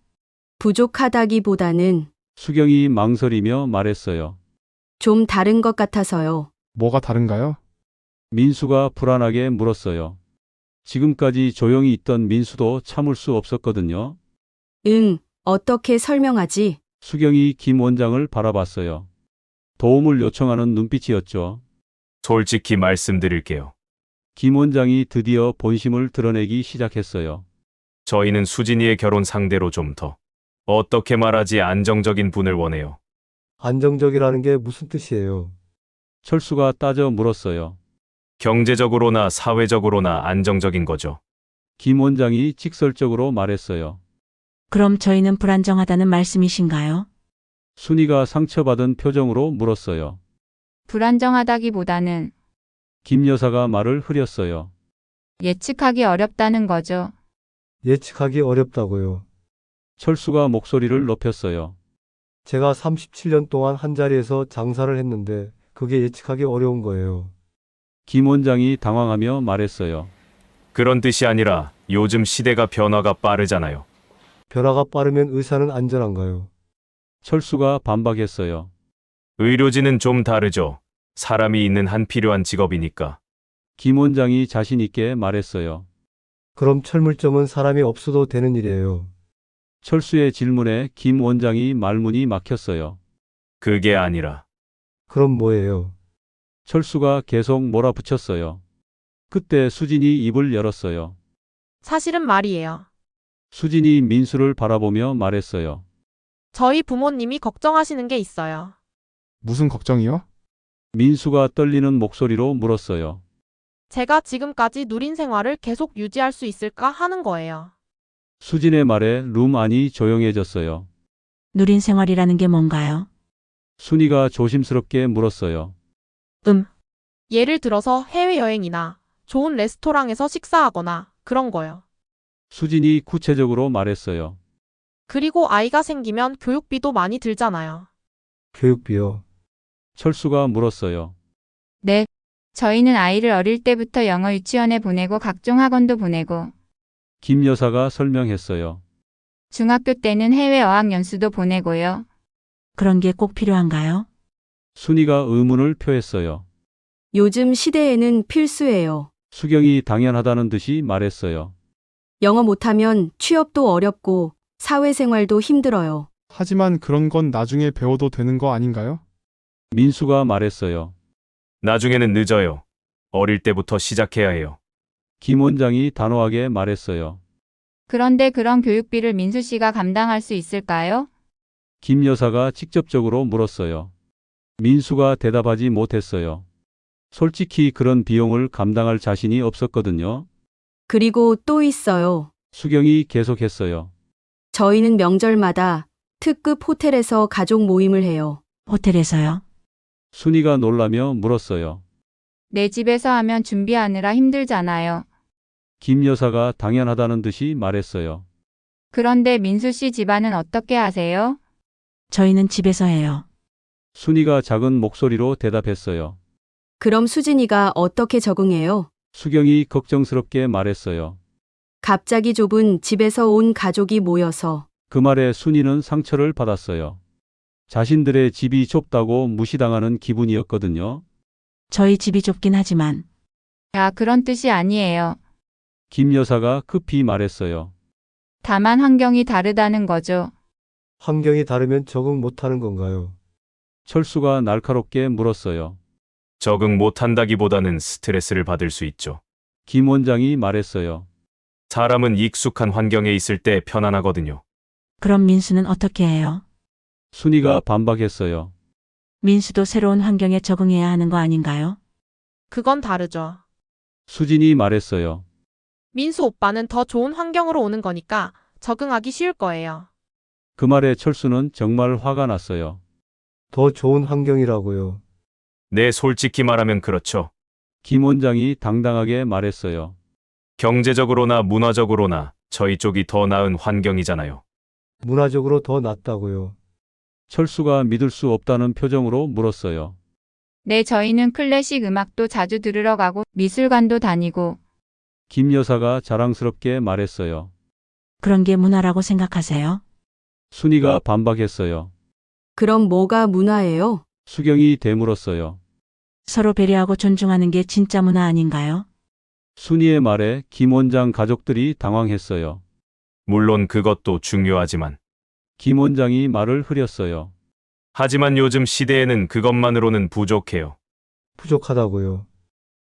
부족하다기보다는 수경이 망설이며 말했어요. 좀 다른 것 같아서요. 뭐가 다른가요? 민수가 불안하게 물었어요. 지금까지 조용히 있던 민수도 참을 수 없었거든요. 응, 어떻게 설명하지? 수경이 김 원장을 바라봤어요. 도움을 요청하는 눈빛이었죠. 솔직히 말씀드릴게요. 김 원장이 드디어 본심을 드러내기 시작했어요. 저희는 수진이의 결혼 상대로 좀 더, 어떻게 말하지, 안정적인 분을 원해요. 안정적이라는 게 무슨 뜻이에요? 철수가 따져 물었어요. 경제적으로나 사회적으로나 안정적인 거죠. 김 원장이 직설적으로 말했어요. 그럼 저희는 불안정하다는 말씀이신가요? 순이가 상처받은 표정으로 물었어요. 불안정하다기보다는 김 여사가 말을 흐렸어요. 예측하기 어렵다는 거죠. 예측하기 어렵다고요. 철수가 목소리를 높였어요. 제가 37년 동안 한 자리에서 장사를 했는데 그게 예측하기 어려운 거예요. 김 원장이 당황하며 말했어요. 그런 뜻이 아니라 요즘 시대가 변화가 빠르잖아요. 변화가 빠르면 의사는 안전한가요? 철수가 반박했어요. 의료진은 좀 다르죠. 사람이 있는 한 필요한 직업이니까. 김 원장이 자신 있게 말했어요. 그럼 철물점은 사람이 없어도 되는 일이에요. 철수의 질문에 김 원장이 말문이 막혔어요. 그게 아니라 그럼 뭐예요? 철수가 계속 몰아붙였어요. 그때 수진이 입을 열었어요. 사실은 말이에요. 수진이 민수를 바라보며 말했어요. 저희 부모님이 걱정하시는 게 있어요. 무슨 걱정이요? 민수가 떨리는 목소리로 물었어요. 제가 지금까지 누린 생활을 계속 유지할 수 있을까 하는 거예요. 수진의 말에 룸 안이 조용해졌어요. 누린 생활이라는 게 뭔가요? 순이가 조심스럽게 물었어요. 예를 들어서 해외여행이나 좋은 레스토랑에서 식사하거나 그런 거요. 수진이 구체적으로 말했어요. 그리고 아이가 생기면 교육비도 많이 들잖아요. 교육비요. 철수가 물었어요. 네. 저희는 아이를 어릴 때부터 영어 유치원에 보내고 각종 학원도 보내고 김 여사가 설명했어요. 중학교 때는 해외 어학연수도 보내고요. 그런 게 꼭 필요한가요? 순이가 의문을 표했어요. 요즘 시대에는 필수예요. 수경이 당연하다는 듯이 말했어요. 영어 못하면 취업도 어렵고 사회생활도 힘들어요. 하지만 그런 건 나중에 배워도 되는 거 아닌가요? 민수가 말했어요. 나중에는 늦어요. 어릴 때부터 시작해야 해요. 김 원장이 단호하게 말했어요. 그런데 그런 교육비를 민수 씨가 감당할 수 있을까요? 김 여사가 직접적으로 물었어요. 민수가 대답하지 못했어요. 솔직히 그런 비용을 감당할 자신이 없었거든요. 그리고 또 있어요. 수경이 계속했어요. 저희는 명절마다 특급 호텔에서 가족 모임을 해요. 호텔에서요? 순이가 놀라며 물었어요. 내 집에서 하면 준비하느라 힘들잖아요. 김 여사가 당연하다는 듯이 말했어요. 그런데 민수 씨 집안은 어떻게 하세요? 저희는 집에서 해요. 순이가 작은 목소리로 대답했어요. 그럼 수진이가 어떻게 적응해요? 수경이 걱정스럽게 말했어요. 갑자기 좁은 집에서 온 가족이 모여서 그 말에 순이는 상처를 받았어요. 자신들의 집이 좁다고 무시당하는 기분이었거든요. 저희 집이 좁긴 하지만 아, 그런 뜻이 아니에요. 김 여사가 급히 말했어요. 다만 환경이 다르다는 거죠. 환경이 다르면 적응 못하는 건가요? 철수가 날카롭게 물었어요. 적응 못한다기보다는 스트레스를 받을 수 있죠. 김 원장이 말했어요. 사람은 익숙한 환경에 있을 때 편안하거든요. 그럼 민수는 어떻게 해요? 순이가 반박했어요. 민수도 새로운 환경에 적응해야 하는 거 아닌가요? 그건 다르죠. 수진이 말했어요. 민수 오빠는 더 좋은 환경으로 오는 거니까 적응하기 쉬울 거예요. 그 말에 철수는 정말 화가 났어요. 더 좋은 환경이라고요. 네, 솔직히 말하면 그렇죠. 김 원장이 당당하게 말했어요. 경제적으로나 문화적으로나 저희 쪽이 더 나은 환경이잖아요. 문화적으로 더 낫다고요. 철수가 믿을 수 없다는 표정으로 물었어요. 네, 저희는 클래식 음악도 자주 들으러 가고 미술관도 다니고 김 여사가 자랑스럽게 말했어요. 그런 게 문화라고 생각하세요? 순이가 반박했어요. 그럼 뭐가 문화예요? 수경이 되물었어요. 서로 배려하고 존중하는 게 진짜 문화 아닌가요? 순이의 말에 김 원장 가족들이 당황했어요. 물론 그것도 중요하지만. 김 원장이 말을 흐렸어요. 하지만 요즘 시대에는 그것만으로는 부족해요. 부족하다고요.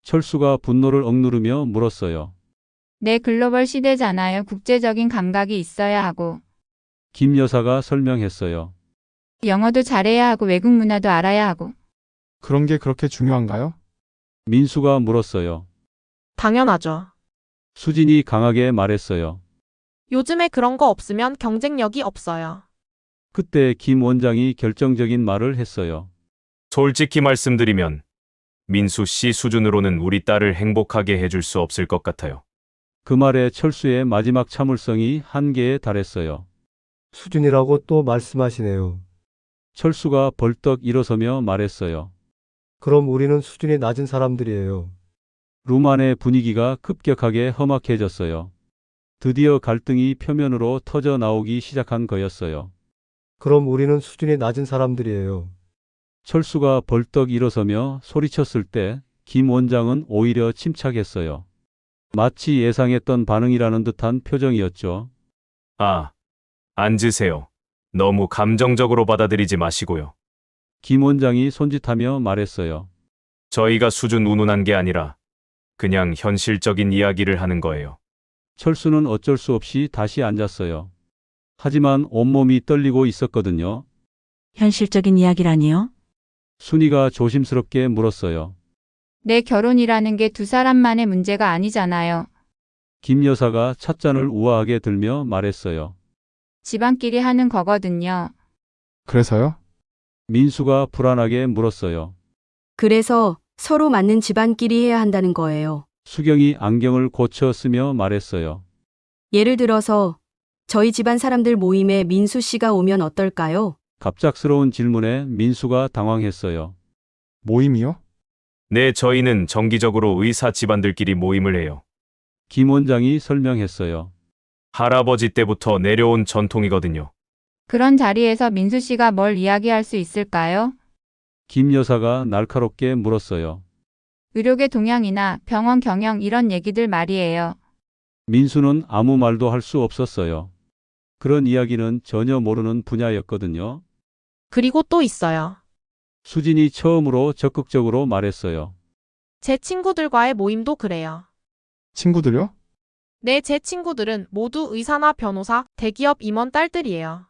철수가 분노를 억누르며 물었어요. 네, 글로벌 시대잖아요. 국제적인 감각이 있어야 하고 김 여사가 설명했어요. 영어도 잘해야 하고 외국 문화도 알아야 하고 그런 게 그렇게 중요한가요? 민수가 물었어요. 당연하죠. 수진이 강하게 말했어요. 요즘에 그런 거 없으면 경쟁력이 없어요. 그때 김 원장이 결정적인 말을 했어요. 솔직히 말씀드리면 민수 씨 수준으로는 우리 딸을 행복하게 해줄 수 없을 것 같아요. 그 말에 철수의 마지막 참을성이 한계에 달했어요. 수준이라고 또 말씀하시네요. 철수가 벌떡 일어서며 말했어요. 그럼 우리는 수준이 낮은 사람들이에요. 룸 안의 분위기가 급격하게 험악해졌어요. 드디어 갈등이 표면으로 터져 나오기 시작한 거였어요. 그럼 우리는 수준이 낮은 사람들이에요. 철수가 벌떡 일어서며 소리쳤을 때 김 원장은 오히려 침착했어요. 마치 예상했던 반응이라는 듯한 표정이었죠. 아, 앉으세요. 너무 감정적으로 받아들이지 마시고요. 김 원장이 손짓하며 말했어요. 저희가 수준 운운한 게 아니라 그냥 현실적인 이야기를 하는 거예요. 철수는 어쩔 수 없이 다시 앉았어요. 하지만 온몸이 떨리고 있었거든요. 현실적인 이야기라니요? 순이가 조심스럽게 물었어요. 내 결혼이라는 게 두 사람만의 문제가 아니잖아요. 김 여사가 찻잔을 우아하게 들며 말했어요. 집안끼리 하는 거거든요. 그래서요? 민수가 불안하게 물었어요. 그래서 서로 맞는 집안끼리 해야 한다는 거예요. 수경이 안경을 고쳐 쓰며 말했어요. 예를 들어서 저희 집안 사람들 모임에 민수 씨가 오면 어떨까요? 갑작스러운 질문에 민수가 당황했어요. 모임이요? 네, 저희는 정기적으로 의사 집안들끼리 모임을 해요. 김 원장이 설명했어요. 할아버지 때부터 내려온 전통이거든요. 그런 자리에서 민수 씨가 뭘 이야기할 수 있을까요? 김 여사가 날카롭게 물었어요. 의료계 동향이나 병원 경영 이런 얘기들 말이에요. 민수는 아무 말도 할 수 없었어요. 그런 이야기는 전혀 모르는 분야였거든요. 그리고 또 있어요. 수진이 처음으로 적극적으로 말했어요. 제 친구들과의 모임도 그래요. 친구들요? 네, 제 친구들은 모두 의사나 변호사, 대기업 임원 딸들이에요.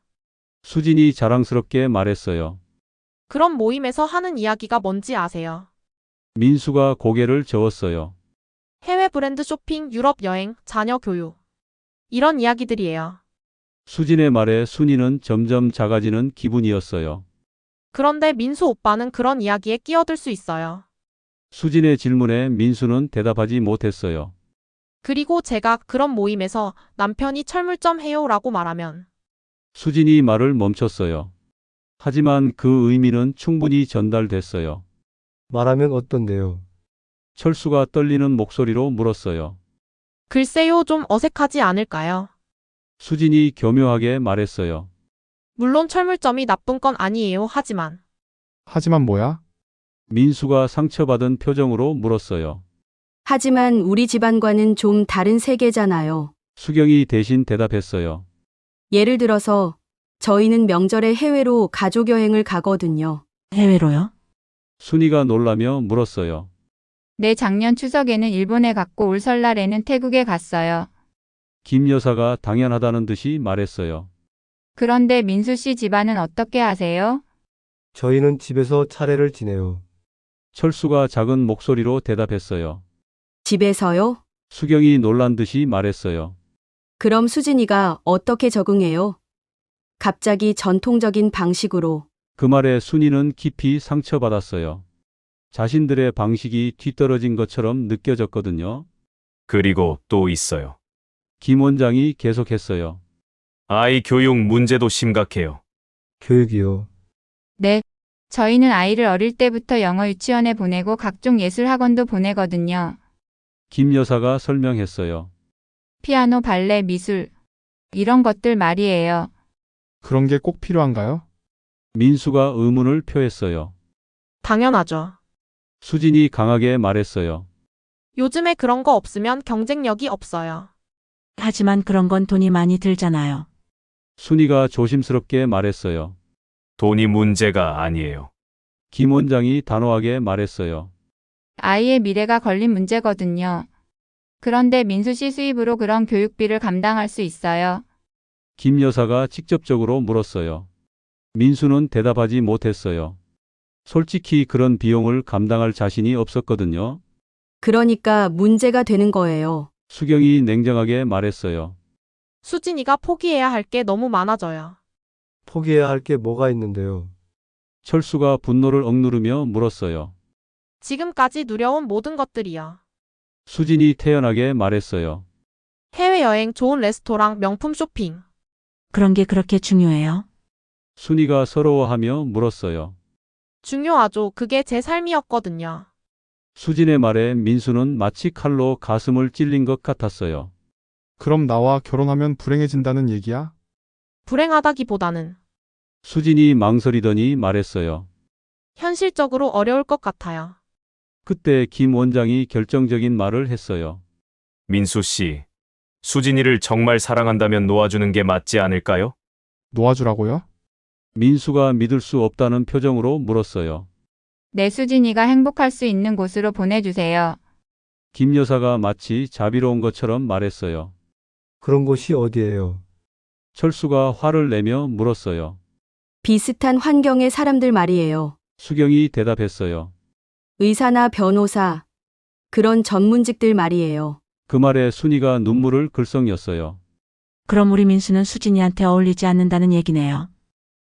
수진이 자랑스럽게 말했어요. 그런 모임에서 하는 이야기가 뭔지 아세요? 민수가 고개를 저었어요. 해외 브랜드 쇼핑, 유럽 여행, 자녀 교육. 이런 이야기들이에요. 수진의 말에 순이는 점점 작아지는 기분이었어요. 그런데 민수 오빠는 그런 이야기에 끼어들 수 있어요. 수진의 질문에 민수는 대답하지 못했어요. 그리고 제가 그런 모임에서 남편이 철물점 해요라고 말하면 수진이 말을 멈췄어요. 하지만 그 의미는 충분히 전달됐어요. 말하면 어떤데요? 철수가 떨리는 목소리로 물었어요. 글쎄요, 좀 어색하지 않을까요? 수진이 교묘하게 말했어요. 물론 철물점이 나쁜 건 아니에요. 하지만 뭐야? 민수가 상처받은 표정으로 물었어요. 하지만 우리 집안과는 좀 다른 세계잖아요. 수경이 대신 대답했어요. 예를 들어서 저희는 명절에 해외로 가족 여행을 가거든요. 해외로요? 순이가 놀라며 물었어요. 내 작년 추석에는 일본에 갔고 올 설날에는 태국에 갔어요. 김 여사가 당연하다는 듯이 말했어요. 그런데 민수 씨 집안은 어떻게 하세요? 저희는 집에서 차례를 지내요. 철수가 작은 목소리로 대답했어요. 집에서요? 수경이 놀란 듯이 말했어요. 그럼 수진이가 어떻게 적응해요? 갑자기 전통적인 방식으로. 그 말에 순이는 깊이 상처받았어요. 자신들의 방식이 뒤떨어진 것처럼 느껴졌거든요. 그리고 또 있어요. 김 원장이 계속했어요. 아이 교육 문제도 심각해요. 교육이요. 네. 저희는 아이를 어릴 때부터 영어 유치원에 보내고 각종 예술 학원도 보내거든요. 김 여사가 설명했어요. 피아노, 발레, 미술. 이런 것들 말이에요. 그런 게 꼭 필요한가요? 민수가 의문을 표했어요. 당연하죠. 수진이 강하게 말했어요. 요즘에 그런 거 없으면 경쟁력이 없어요. 하지만 그런 건 돈이 많이 들잖아요. 순이가 조심스럽게 말했어요. 돈이 문제가 아니에요. 김 원장이 단호하게 말했어요. 아이의 미래가 걸린 문제거든요. 그런데 민수 씨 수입으로 그런 교육비를 감당할 수 있어요. 김 여사가 직접적으로 물었어요. 민수는 대답하지 못했어요. 솔직히 그런 비용을 감당할 자신이 없었거든요. 그러니까 문제가 되는 거예요. 수경이 냉정하게 말했어요. 수진이가 포기해야 할 게 너무 많아져요. 포기해야 할 게 뭐가 있는데요? 철수가 분노를 억누르며 물었어요. 지금까지 누려온 모든 것들이요. 수진이 태연하게 말했어요. 해외여행, 좋은 레스토랑, 명품 쇼핑. 그런 게 그렇게 중요해요? 순이가 서러워하며 물었어요. 중요하죠. 그게 제 삶이었거든요. 수진의 말에 민수는 마치 칼로 가슴을 찔린 것 같았어요. 그럼 나와 결혼하면 불행해진다는 얘기야? 불행하다기보다는 수진이 망설이더니 말했어요. 현실적으로 어려울 것 같아요. 그때 김 원장이 결정적인 말을 했어요. 민수 씨, 수진이를 정말 사랑한다면 놓아주는 게 맞지 않을까요? 놓아주라고요? 민수가 믿을 수 없다는 표정으로 물었어요. 내 수진이가 행복할 수 있는 곳으로 보내주세요. 김 여사가 마치 자비로운 것처럼 말했어요. 그런 곳이 어디예요? 철수가 화를 내며 물었어요. 비슷한 환경의 사람들 말이에요. 수경이 대답했어요. 의사나 변호사. 그런 전문직들 말이에요. 그 말에 순이가 눈물을 글썽였어요. 그럼 우리 민수는 수진이한테 어울리지 않는다는 얘기네요.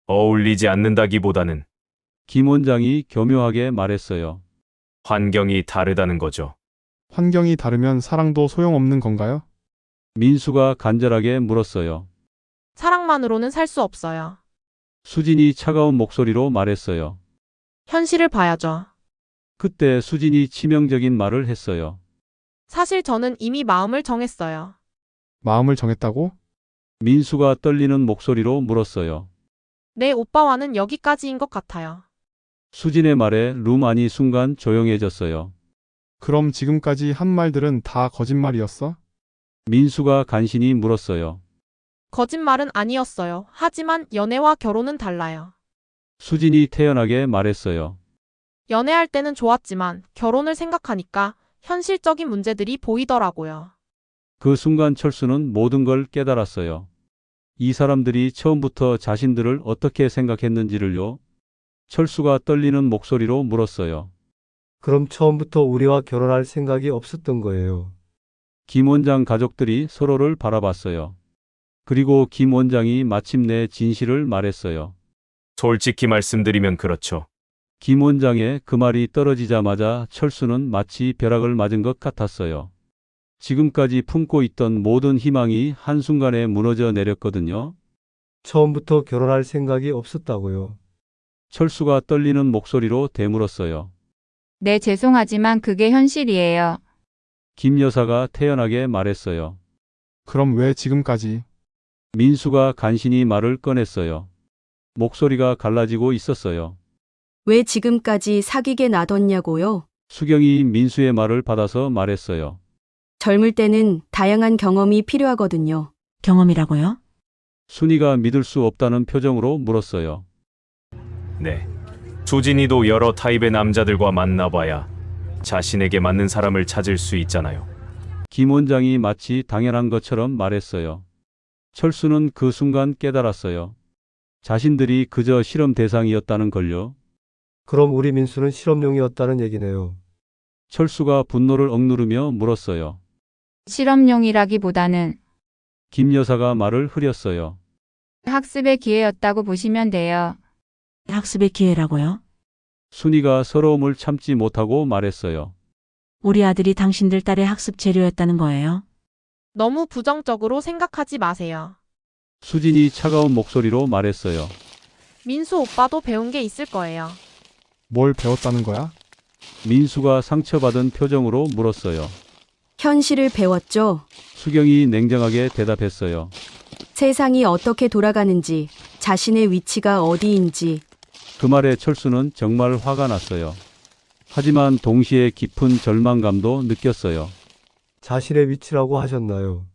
어울리지 않는다기보다는 김 원장이 교묘하게 말했어요. 환경이 다르다는 거죠. 환경이 다르면 사랑도 소용없는 건가요? 민수가 간절하게 물었어요. 사랑만으로는 살 수 없어요. 수진이 차가운 목소리로 말했어요. 현실을 봐야죠. 그때 수진이 치명적인 말을 했어요. 사실 저는 이미 마음을 정했어요. 마음을 정했다고? 민수가 떨리는 목소리로 물었어요. 내 오빠와는 여기까지인 것 같아요. 수진의 말에 룸안이 순간 조용해졌어요. 그럼 지금까지 한 말들은 다 거짓말이었어? 민수가 간신히 물었어요. 거짓말은 아니었어요. 하지만 연애와 결혼은 달라요. 수진이 태연하게 말했어요. 연애할 때는 좋았지만 결혼을 생각하니까 현실적인 문제들이 보이더라고요. 그 순간 철수는 모든 걸 깨달았어요. 이 사람들이 처음부터 자신들을 어떻게 생각했는지를요. 철수가 떨리는 목소리로 물었어요. 그럼 처음부터 우리와 결혼할 생각이 없었던 거예요. 김 원장 가족들이 서로를 바라봤어요. 그리고 김 원장이 마침내 진실을 말했어요. 솔직히 말씀드리면 그렇죠. 김 원장의 그 말이 떨어지자마자 철수는 마치 벼락을 맞은 것 같았어요. 지금까지 품고 있던 모든 희망이 한순간에 무너져 내렸거든요. 처음부터 결혼할 생각이 없었다고요. 철수가 떨리는 목소리로 되물었어요. 네, 죄송하지만 그게 현실이에요. 김 여사가 태연하게 말했어요. 그럼 왜 지금까지? 민수가 간신히 말을 꺼냈어요. 목소리가 갈라지고 있었어요. 왜 지금까지 사귀게 놔뒀냐고요? 수경이 민수의 말을 받아서 말했어요. 젊을 때는 다양한 경험이 필요하거든요. 경험이라고요? 순이가 믿을 수 없다는 표정으로 물었어요. 네. 수진이도 여러 타입의 남자들과 만나봐야 자신에게 맞는 사람을 찾을 수 있잖아요. 김 원장이 마치 당연한 것처럼 말했어요. 철수는 그 순간 깨달았어요. 자신들이 그저 실험 대상이었다는 걸요. 그럼 우리 민수는 실험용이었다는 얘기네요. 철수가 분노를 억누르며 물었어요. 실험용이라기보다는 김 여사가 말을 흐렸어요. 학습의 기회였다고 보시면 돼요. 학습의 기회라고요? 순이가 서러움을 참지 못하고 말했어요. 우리 아들이 당신들 딸의 학습 재료였다는 거예요? 너무 부정적으로 생각하지 마세요. 수진이 차가운 목소리로 말했어요. 민수 오빠도 배운 게 있을 거예요. 뭘 배웠다는 거야? 민수가 상처받은 표정으로 물었어요. 현실을 배웠죠. 수경이 냉정하게 대답했어요. 세상이 어떻게 돌아가는지, 자신의 위치가 어디인지, 그 말에 철수는 정말 화가 났어요. 하지만 동시에 깊은 절망감도 느꼈어요. 자신의 위치라고 하셨나요?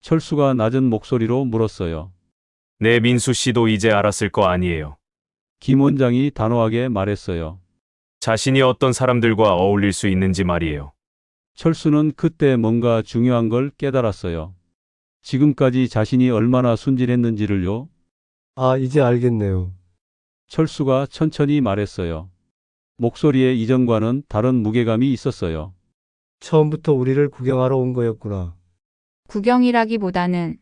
철수가 낮은 목소리로 물었어요. 네, 민수 씨도 이제 알았을 거 아니에요. 김 원장이 단호하게 말했어요. 자신이 어떤 사람들과 어울릴 수 있는지 말이에요. 철수는 그때 뭔가 중요한 걸 깨달았어요. 지금까지 자신이 얼마나 순진했는지를요. 아, 이제 알겠네요. 철수가 천천히 말했어요. 목소리에 이전과는 다른 무게감이 있었어요. 처음부터 우리를 구경하러 온 거였구나. 구경이라기보다는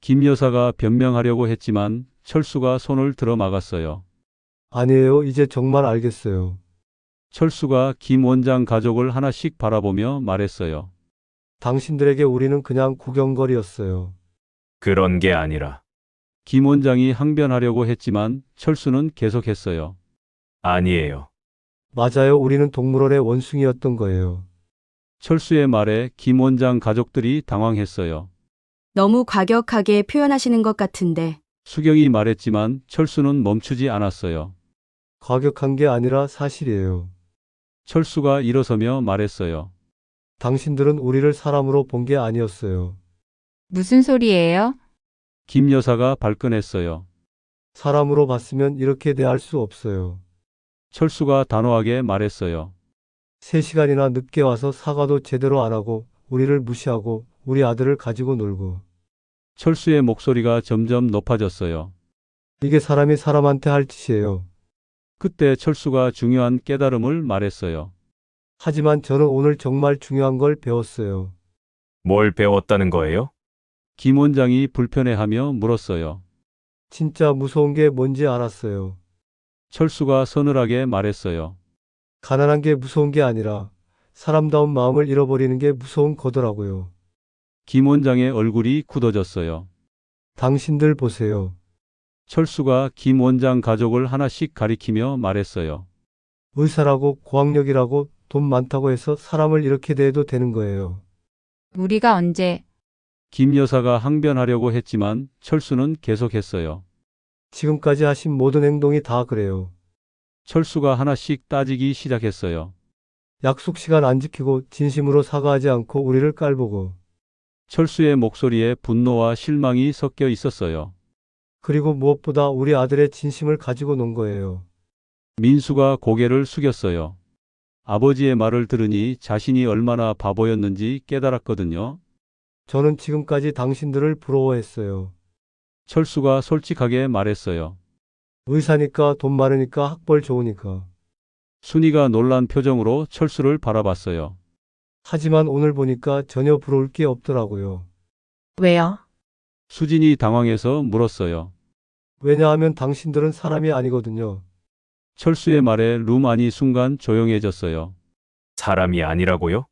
김 여사가 변명하려고 했지만 철수가 손을 들어 막았어요. 아니에요. 이제 정말 알겠어요. 철수가 김 원장 가족을 하나씩 바라보며 말했어요. 당신들에게 우리는 그냥 구경거리였어요. 그런 게 아니라 김 원장이 항변하려고 했지만 철수는 계속했어요. 아니에요. 맞아요. 우리는 동물원의 원숭이였던 거예요. 철수의 말에 김 원장 가족들이 당황했어요. 너무 과격하게 표현하시는 것 같은데. 수경이 말했지만 철수는 멈추지 않았어요. 과격한 게 아니라 사실이에요. 철수가 일어서며 말했어요. 당신들은 우리를 사람으로 본 게 아니었어요. 무슨 소리예요? 김 여사가 발끈했어요. 사람으로 봤으면 이렇게 대할 수 없어요. 철수가 단호하게 말했어요. 3시간이나 늦게 와서 사과도 제대로 안 하고 우리를 무시하고 우리 아들을 가지고 놀고. 철수의 목소리가 점점 높아졌어요. 이게 사람이 사람한테 할 짓이에요. 그때 철수가 중요한 깨달음을 말했어요. 하지만 저는 오늘 정말 중요한 걸 배웠어요. 뭘 배웠다는 거예요? 김 원장이 불편해하며 물었어요. 진짜 무서운 게 뭔지 알았어요. 철수가 서늘하게 말했어요. 가난한 게 무서운 게 아니라 사람다운 마음을 잃어버리는 게 무서운 거더라고요. 김 원장의 얼굴이 굳어졌어요. 당신들 보세요. 철수가 김 원장 가족을 하나씩 가리키며 말했어요. 의사라고 고학력이라고 돈 많다고 해서 사람을 이렇게 대해도 되는 거예요. 우리가 언제? 김 여사가 항변하려고 했지만 철수는 계속했어요. 지금까지 하신 모든 행동이 다 그래요. 철수가 하나씩 따지기 시작했어요. 약속 시간 안 지키고 진심으로 사과하지 않고 우리를 깔보고 철수의 목소리에 분노와 실망이 섞여 있었어요. 그리고 무엇보다 우리 아들의 진심을 가지고 논 거예요. 민수가 고개를 숙였어요. 아버지의 말을 들으니 자신이 얼마나 바보였는지 깨달았거든요. 저는 지금까지 당신들을 부러워했어요. 철수가 솔직하게 말했어요. 의사니까 돈 많으니까 학벌 좋으니까. 순이가 놀란 표정으로 철수를 바라봤어요. 하지만 오늘 보니까 전혀 부러울 게 없더라고요. 왜요? 수진이 당황해서 물었어요. 왜냐하면 당신들은 사람이 아니거든요. 철수의 말에 룸안이 순간 조용해졌어요. 사람이 아니라고요?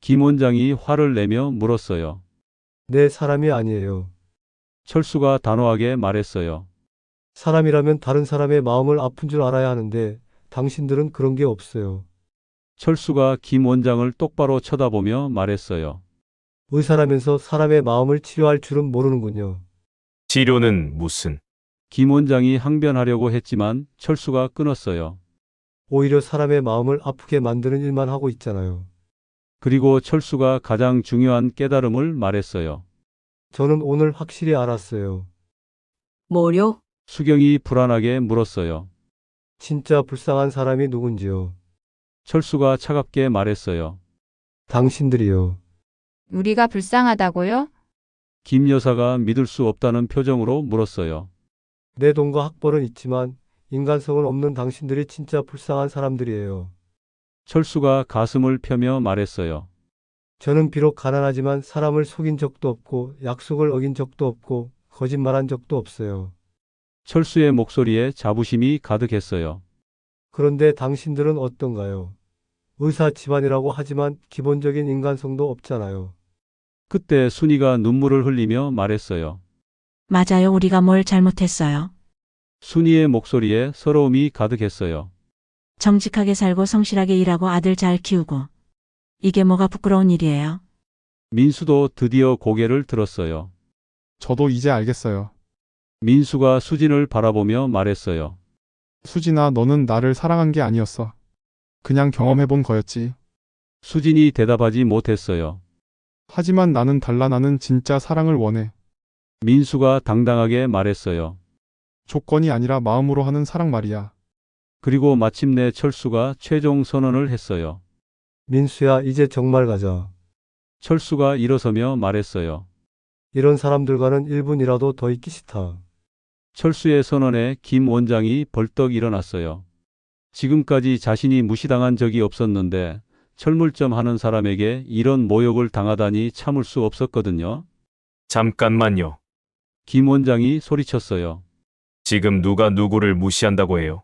김 원장이 화를 내며 물었어요. 내 사람이 아니에요. 철수가 단호하게 말했어요. 사람이라면 다른 사람의 마음을 아픈 줄 알아야 하는데 당신들은 그런 게 없어요. 철수가 김 원장을 똑바로 쳐다보며 말했어요. 의사라면서 사람의 마음을 치료할 줄은 모르는군요. 치료는 무슨? 김 원장이 항변하려고 했지만 철수가 끊었어요. 오히려 사람의 마음을 아프게 만드는 일만 하고 있잖아요. 그리고 철수가 가장 중요한 깨달음을 말했어요. 저는 오늘 확실히 알았어요. 뭐요? 수경이 불안하게 물었어요. 진짜 불쌍한 사람이 누군지요. 철수가 차갑게 말했어요. 당신들이요. 우리가 불쌍하다고요? 김 여사가 믿을 수 없다는 표정으로 물었어요. 내 돈과 학벌은 있지만 인간성은 없는 당신들이 진짜 불쌍한 사람들이에요. 철수가 가슴을 펴며 말했어요. 저는 비록 가난하지만 사람을 속인 적도 없고 약속을 어긴 적도 없고 거짓말한 적도 없어요. 철수의 목소리에 자부심이 가득했어요. 그런데 당신들은 어떤가요? 의사 집안이라고 하지만 기본적인 인간성도 없잖아요. 그때 순이가 눈물을 흘리며 말했어요. 맞아요. 우리가 뭘 잘못했어요. 순이의 목소리에 서러움이 가득했어요. 정직하게 살고 성실하게 일하고 아들 잘 키우고. 이게 뭐가 부끄러운 일이에요? 민수도 드디어 고개를 들었어요. 저도 이제 알겠어요. 민수가 수진을 바라보며 말했어요. 수진아, 너는 나를 사랑한 게 아니었어. 그냥 경험해본 거였지. 수진이 대답하지 못했어요. 하지만 나는 달라. 나는 진짜 사랑을 원해. 민수가 당당하게 말했어요. 조건이 아니라 마음으로 하는 사랑 말이야. 그리고 마침내 철수가 최종 선언을 했어요. 민수야, 이제 정말 가자. 철수가 일어서며 말했어요. 이런 사람들과는 1분이라도 더 있기 싫다. 철수의 선언에 김 원장이 벌떡 일어났어요. 지금까지 자신이 무시당한 적이 없었는데 철물점 하는 사람에게 이런 모욕을 당하다니 참을 수 없었거든요. 잠깐만요. 김 원장이 소리쳤어요. 지금 누가 누구를 무시한다고 해요?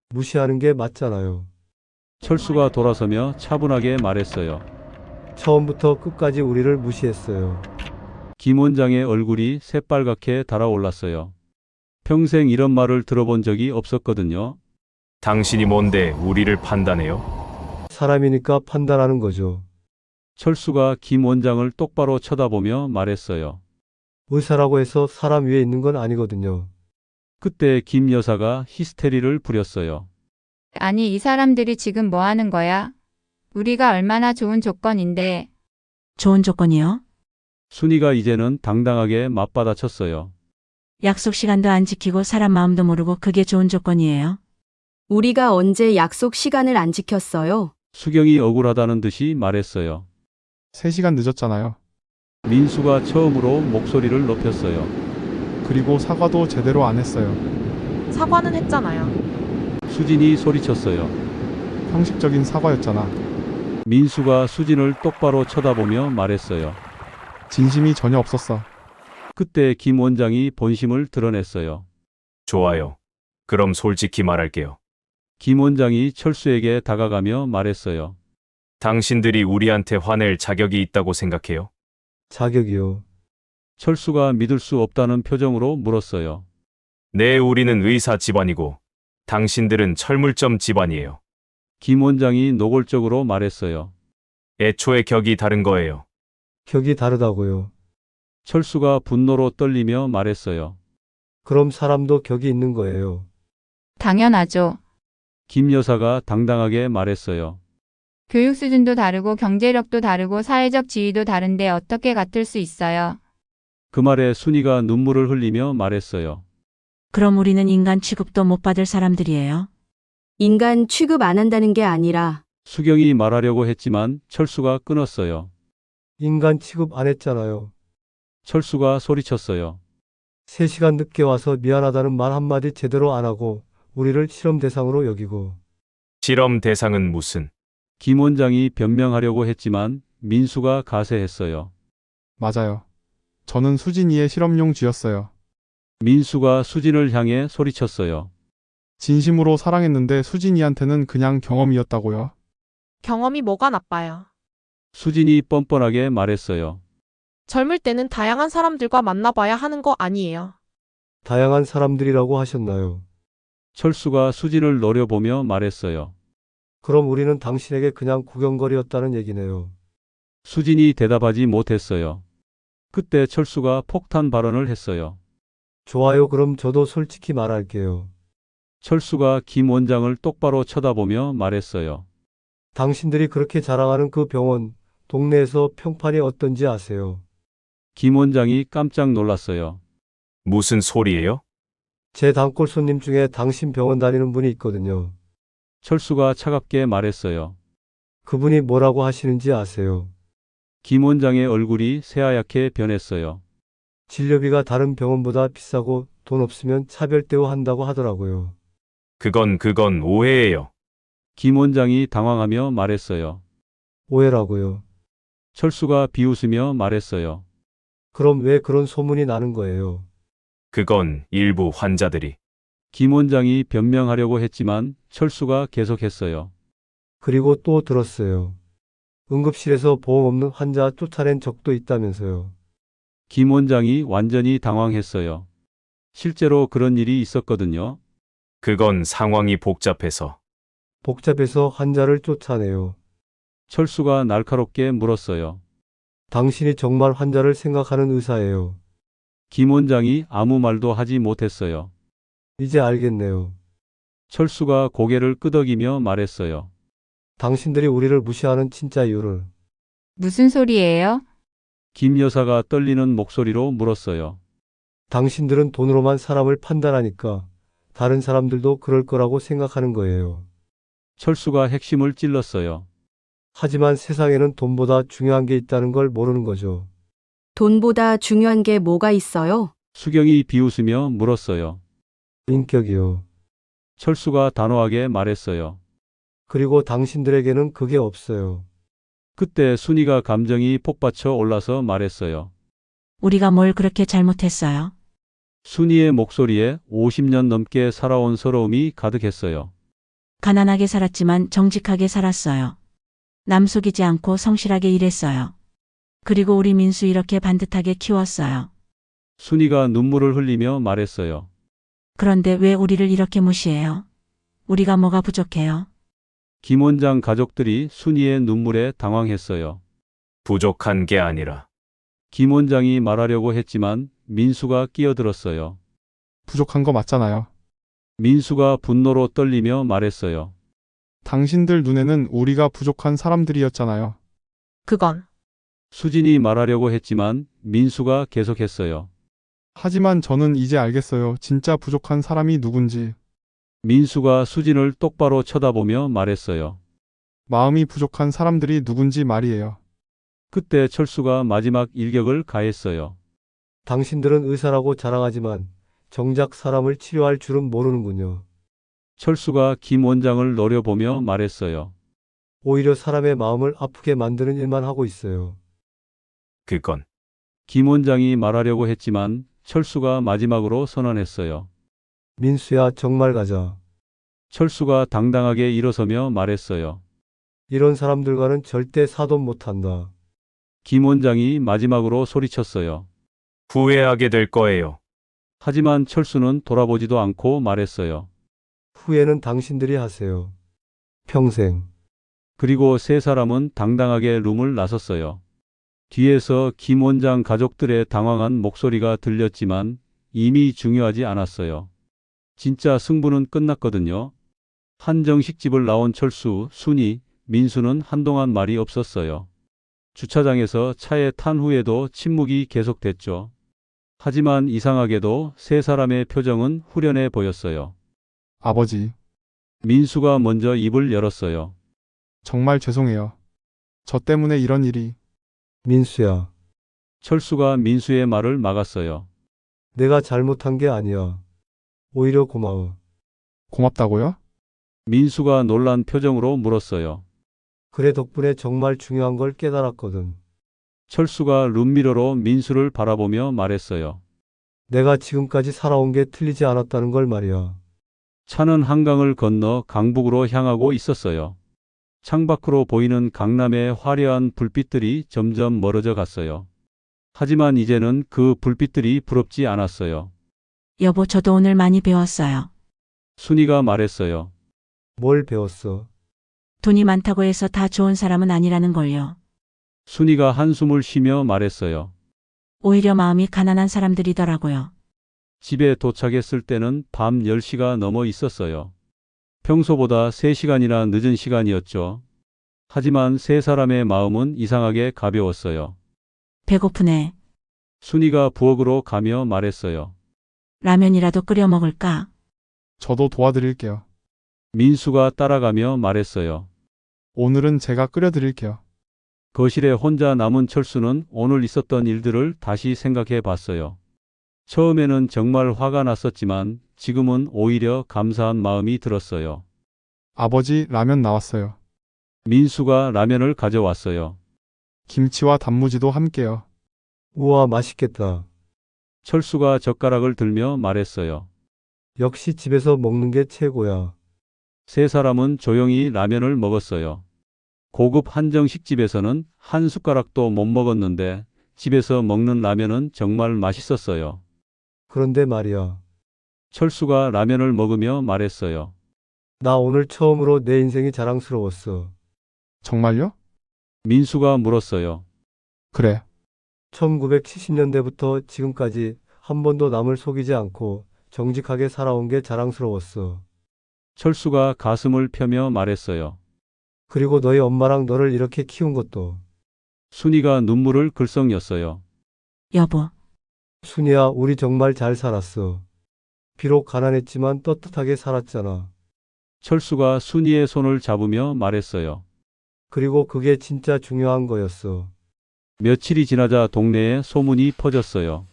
무시하는 게 맞잖아요. 철수가 돌아서며 차분하게 말했어요. 처음부터 끝까지 우리를 무시했어요. 김 원장의 얼굴이 새빨갛게 달아올랐어요. 평생 이런 말을 들어본 적이 없었거든요. 당신이 뭔데 우리를 판단해요? 사람이니까 판단하는 거죠. 철수가 김 원장을 똑바로 쳐다보며 말했어요. 의사라고 해서 사람 위에 있는 건 아니거든요. 그때 김 여사가 히스테리를 부렸어요. 아니, 이 사람들이 지금 뭐 하는 거야? 우리가 얼마나 좋은 조건인데. 좋은 조건이요? 순이가 이제는 당당하게 맞받아쳤어요. 약속 시간도 안 지키고 사람 마음도 모르고 그게 좋은 조건이에요? 우리가 언제 약속 시간을 안 지켰어요? 수경이 억울하다는 듯이 말했어요. 3시간 늦었잖아요. 민수가 처음으로 목소리를 높였어요. 그리고 사과도 제대로 안 했어요. 사과는 했잖아요. 수진이 소리쳤어요. 형식적인 사과였잖아. 민수가 수진을 똑바로 쳐다보며 말했어요. 진심이 전혀 없었어. 그때 김 원장이 본심을 드러냈어요. 좋아요. 그럼 솔직히 말할게요. 김 원장이 철수에게 다가가며 말했어요. 당신들이 우리한테 화낼 자격이 있다고 생각해요? 자격이요. 철수가 믿을 수 없다는 표정으로 물었어요. 네, 우리는 의사 집안이고 당신들은 철물점 집안이에요. 김 원장이 노골적으로 말했어요. 애초에 격이 다른 거예요. 격이 다르다고요. 철수가 분노로 떨리며 말했어요. 그럼 사람도 격이 있는 거예요. 당연하죠. 김 여사가 당당하게 말했어요. 교육 수준도 다르고 경제력도 다르고 사회적 지위도 다른데 어떻게 같을 수 있어요? 그 말에 순이가 눈물을 흘리며 말했어요. 그럼 우리는 인간 취급도 못 받을 사람들이에요? 인간 취급 안 한다는 게 아니라 수경이 말하려고 했지만 철수가 끊었어요. 인간 취급 안 했잖아요. 철수가 소리쳤어요. 3시간 늦게 와서 미안하다는 말 한마디 제대로 안 하고 우리를 실험 대상으로 여기고 실험 대상은 무슨? 김 원장이 변명하려고 했지만 민수가 가세했어요. 맞아요. 저는 수진이의 실험용 쥐였어요. 민수가 수진을 향해 소리쳤어요. 진심으로 사랑했는데 수진이한테는 그냥 경험이었다고요. 경험이 뭐가 나빠요. 수진이 뻔뻔하게 말했어요. 젊을 때는 다양한 사람들과 만나봐야 하는 거 아니에요. 다양한 사람들이라고 하셨나요? 철수가 수진을 노려보며 말했어요. 그럼 우리는 당신에게 그냥 구경거리였다는 얘기네요. 수진이 대답하지 못했어요. 그때 철수가 폭탄 발언을 했어요. 좋아요. 그럼 저도 솔직히 말할게요. 철수가 김 원장을 똑바로 쳐다보며 말했어요. 당신들이 그렇게 자랑하는 그 병원, 동네에서 평판이 어떤지 아세요? 김 원장이 깜짝 놀랐어요. 무슨 소리예요? 제 단골 손님 중에 당신 병원 다니는 분이 있거든요. 철수가 차갑게 말했어요. 그분이 뭐라고 하시는지 아세요? 김 원장의 얼굴이 새하얗게 변했어요. 진료비가 다른 병원보다 비싸고 돈 없으면 차별 대우한다고 하더라고요. 그건 오해예요. 김 원장이 당황하며 말했어요. 오해라고요. 철수가 비웃으며 말했어요. 그럼 왜 그런 소문이 나는 거예요? 그건 일부 환자들이 김 원장이 변명하려고 했지만 철수가 계속했어요. 그리고 또 들었어요. 응급실에서 보험 없는 환자 쫓아낸 적도 있다면서요. 김 원장이 완전히 당황했어요. 실제로 그런 일이 있었거든요. 그건 상황이 복잡해서 복잡해서 환자를 쫓아내요. 철수가 날카롭게 물었어요. 당신이 정말 환자를 생각하는 의사예요. 김 원장이 아무 말도 하지 못했어요. 이제 알겠네요. 철수가 고개를 끄덕이며 말했어요. 당신들이 우리를 무시하는 진짜 이유를. 무슨 소리예요? 김 여사가 떨리는 목소리로 물었어요. 당신들은 돈으로만 사람을 판단하니까 다른 사람들도 그럴 거라고 생각하는 거예요. 철수가 핵심을 찔렀어요. 하지만 세상에는 돈보다 중요한 게 있다는 걸 모르는 거죠. 돈보다 중요한 게 뭐가 있어요? 수경이 비웃으며 물었어요. 인격이요. 철수가 단호하게 말했어요. 그리고 당신들에게는 그게 없어요. 그때 순이가 감정이 폭받쳐 올라서 말했어요. 우리가 뭘 그렇게 잘못했어요? 순이의 목소리에 50년 넘게 살아온 서러움이 가득했어요. 가난하게 살았지만 정직하게 살았어요. 남 속이지 않고 성실하게 일했어요. 그리고 우리 민수 이렇게 반듯하게 키웠어요. 순이가 눈물을 흘리며 말했어요. 그런데 왜 우리를 이렇게 무시해요? 우리가 뭐가 부족해요? 김 원장 가족들이 순이의 눈물에 당황했어요. 부족한 게 아니라 김 원장이 말하려고 했지만 민수가 끼어들었어요. 부족한 거 맞잖아요. 민수가 분노로 떨리며 말했어요. 당신들 눈에는 우리가 부족한 사람들이었잖아요. 그건 수진이 말하려고 했지만 민수가 계속했어요. 하지만 저는 이제 알겠어요. 진짜 부족한 사람이 누군지. 민수가 수진을 똑바로 쳐다보며 말했어요. 마음이 부족한 사람들이 누군지 말이에요. 그때 철수가 마지막 일격을 가했어요. 당신들은 의사라고 자랑하지만 정작 사람을 치료할 줄은 모르는군요. 철수가 김 원장을 노려보며 말했어요. 오히려 사람의 마음을 아프게 만드는 일만 하고 있어요. 그건 김 원장이 말하려고 했지만 철수가 마지막으로 선언했어요. 민수야, 정말 가자. 철수가 당당하게 일어서며 말했어요. 이런 사람들과는 절대 사돈 못한다. 김 원장이 마지막으로 소리쳤어요. 후회하게 될 거예요. 하지만 철수는 돌아보지도 않고 말했어요. 후회는 당신들이 하세요. 평생. 그리고 세 사람은 당당하게 룸을 나섰어요. 뒤에서 김 원장 가족들의 당황한 목소리가 들렸지만 이미 중요하지 않았어요. 진짜 승부는 끝났거든요. 한정식집을 나온 철수, 순이, 민수는 한동안 말이 없었어요. 주차장에서 차에 탄 후에도 침묵이 계속됐죠. 하지만 이상하게도 세 사람의 표정은 후련해 보였어요. 아버지, 민수가 먼저 입을 열었어요. 정말 죄송해요. 저 때문에 이런 일이. 민수야, 철수가 민수의 말을 막았어요. 내가 잘못한 게 아니야. 오히려 고마워. 고맙다고요? 민수가 놀란 표정으로 물었어요. 그래, 덕분에 정말 중요한 걸 깨달았거든. 철수가 룸미러로 민수를 바라보며 말했어요. 내가 지금까지 살아온 게 틀리지 않았다는 걸 말이야. 차는 한강을 건너 강북으로 향하고 있었어요. 창밖으로 보이는 강남의 화려한 불빛들이 점점 멀어져 갔어요. 하지만 이제는 그 불빛들이 부럽지 않았어요. 여보, 저도 오늘 많이 배웠어요. 순이가 말했어요. 뭘 배웠어? 돈이 많다고 해서 다 좋은 사람은 아니라는 걸요. 순이가 한숨을 쉬며 말했어요. 오히려 마음이 가난한 사람들이더라고요. 집에 도착했을 때는 밤 10시가 넘어 있었어요. 평소보다 3시간이나 늦은 시간이었죠. 하지만 세 사람의 마음은 이상하게 가벼웠어요. 배고프네. 순이가 부엌으로 가며 말했어요. 라면이라도 끓여 먹을까? 저도 도와드릴게요. 민수가 따라가며 말했어요. 오늘은 제가 끓여드릴게요. 거실에 혼자 남은 철수는 오늘 있었던 일들을 다시 생각해 봤어요. 처음에는 정말 화가 났었지만 지금은 오히려 감사한 마음이 들었어요. 아버지, 라면 나왔어요. 민수가 라면을 가져왔어요. 김치와 단무지도 함께요. 우와, 맛있겠다. 철수가 젓가락을 들며 말했어요. 역시 집에서 먹는 게 최고야. 세 사람은 조용히 라면을 먹었어요. 고급 한정식집에서는 한 숟가락도 못 먹었는데 집에서 먹는 라면은 정말 맛있었어요. 그런데 말이야. 철수가 라면을 먹으며 말했어요. 나 오늘 처음으로 내 인생이 자랑스러웠어. 정말요? 민수가 물었어요. 그래. 1970년대부터 지금까지 한 번도 남을 속이지 않고 정직하게 살아온 게 자랑스러웠어. 철수가 가슴을 펴며 말했어요. 그리고 너희 엄마랑 너를 이렇게 키운 것도. 순이가 눈물을 글썽였어요. 여보, 순이야, 우리 정말 잘 살았어. 비록 가난했지만 떳떳하게 살았잖아. 철수가 순이의 손을 잡으며 말했어요. 그리고 그게 진짜 중요한 거였어. 며칠이 지나자 동네에 소문이 퍼졌어요.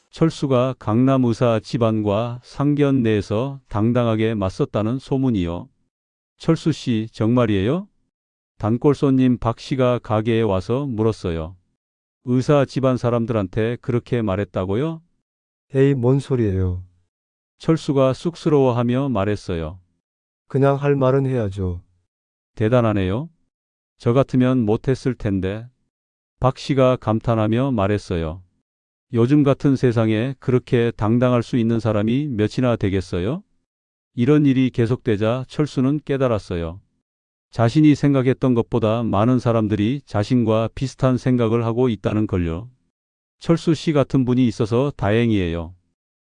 철수가 강남 의사 집안과 상견례에서 당당하게 맞섰다는 소문이요. 철수 씨, 정말이에요? 단골 손님 박 씨가 가게에 와서 물었어요. 의사 집안 사람들한테 그렇게 말했다고요? 에이, 뭔 소리예요. 철수가 쑥스러워하며 말했어요. 그냥 할 말은 해야죠. 대단하네요. 저 같으면 못했을 텐데. 박 씨가 감탄하며 말했어요. 요즘 같은 세상에 그렇게 당당할 수 있는 사람이 몇이나 되겠어요? 이런 일이 계속되자 철수는 깨달았어요. 자신이 생각했던 것보다 많은 사람들이 자신과 비슷한 생각을 하고 있다는 걸요. 철수 씨 같은 분이 있어서 다행이에요.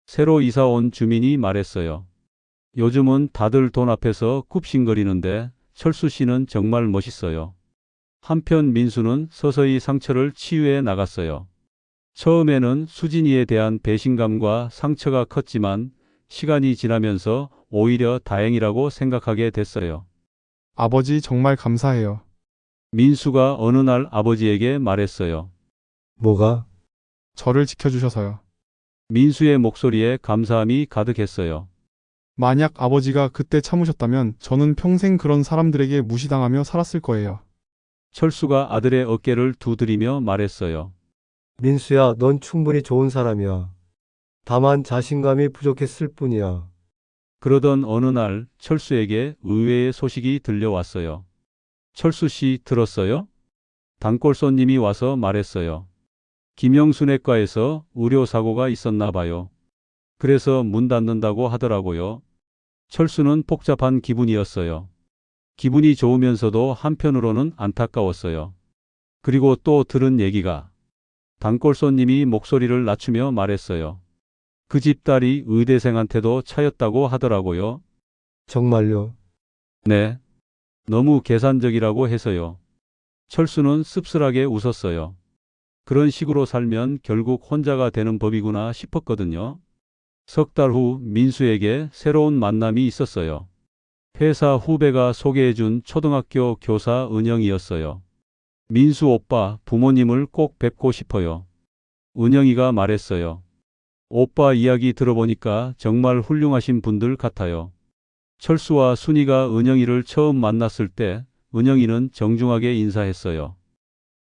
새로 이사 온 주민이 말했어요. 요즘은 다들 돈 앞에서 굽신거리는데 철수 씨는 정말 멋있어요. 한편 민수는 서서히 상처를 치유해 나갔어요. 처음에는 수진이에 대한 배신감과 상처가 컸지만 시간이 지나면서 오히려 다행이라고 생각하게 됐어요. 아버지 정말 감사해요. 민수가 어느 날 아버지에게 말했어요. 뭐가? 저를 지켜주셔서요. 민수의 목소리에 감사함이 가득했어요. 만약 아버지가 그때 참으셨다면 저는 평생 그런 사람들에게 무시당하며 살았을 거예요. 철수가 아들의 어깨를 두드리며 말했어요. 민수야, 넌 충분히 좋은 사람이야. 다만 자신감이 부족했을 뿐이야. 그러던 어느 날 철수에게 의외의 소식이 들려왔어요. 철수 씨 들었어요? 단골 손님이 와서 말했어요. 김영순외과에서 의료사고가 있었나 봐요. 그래서 문 닫는다고 하더라고요. 철수는 복잡한 기분이었어요. 기분이 좋으면서도 한편으로는 안타까웠어요. 그리고 또 들은 얘기가 단골 손님이 목소리를 낮추며 말했어요. 그 집 딸이 의대생한테도 차였다고 하더라고요. 정말요? 네. 너무 계산적이라고 해서요. 철수는 씁쓸하게 웃었어요. 그런 식으로 살면 결국 혼자가 되는 법이구나 싶었거든요. 석 달 후 민수에게 새로운 만남이 있었어요. 회사 후배가 소개해준 초등학교 교사 은영이었어요. 민수 오빠, 부모님을 꼭 뵙고 싶어요. 은영이가 말했어요. 오빠 이야기 들어보니까 정말 훌륭하신 분들 같아요. 철수와 순이가 은영이를 처음 만났을 때 은영이는 정중하게 인사했어요.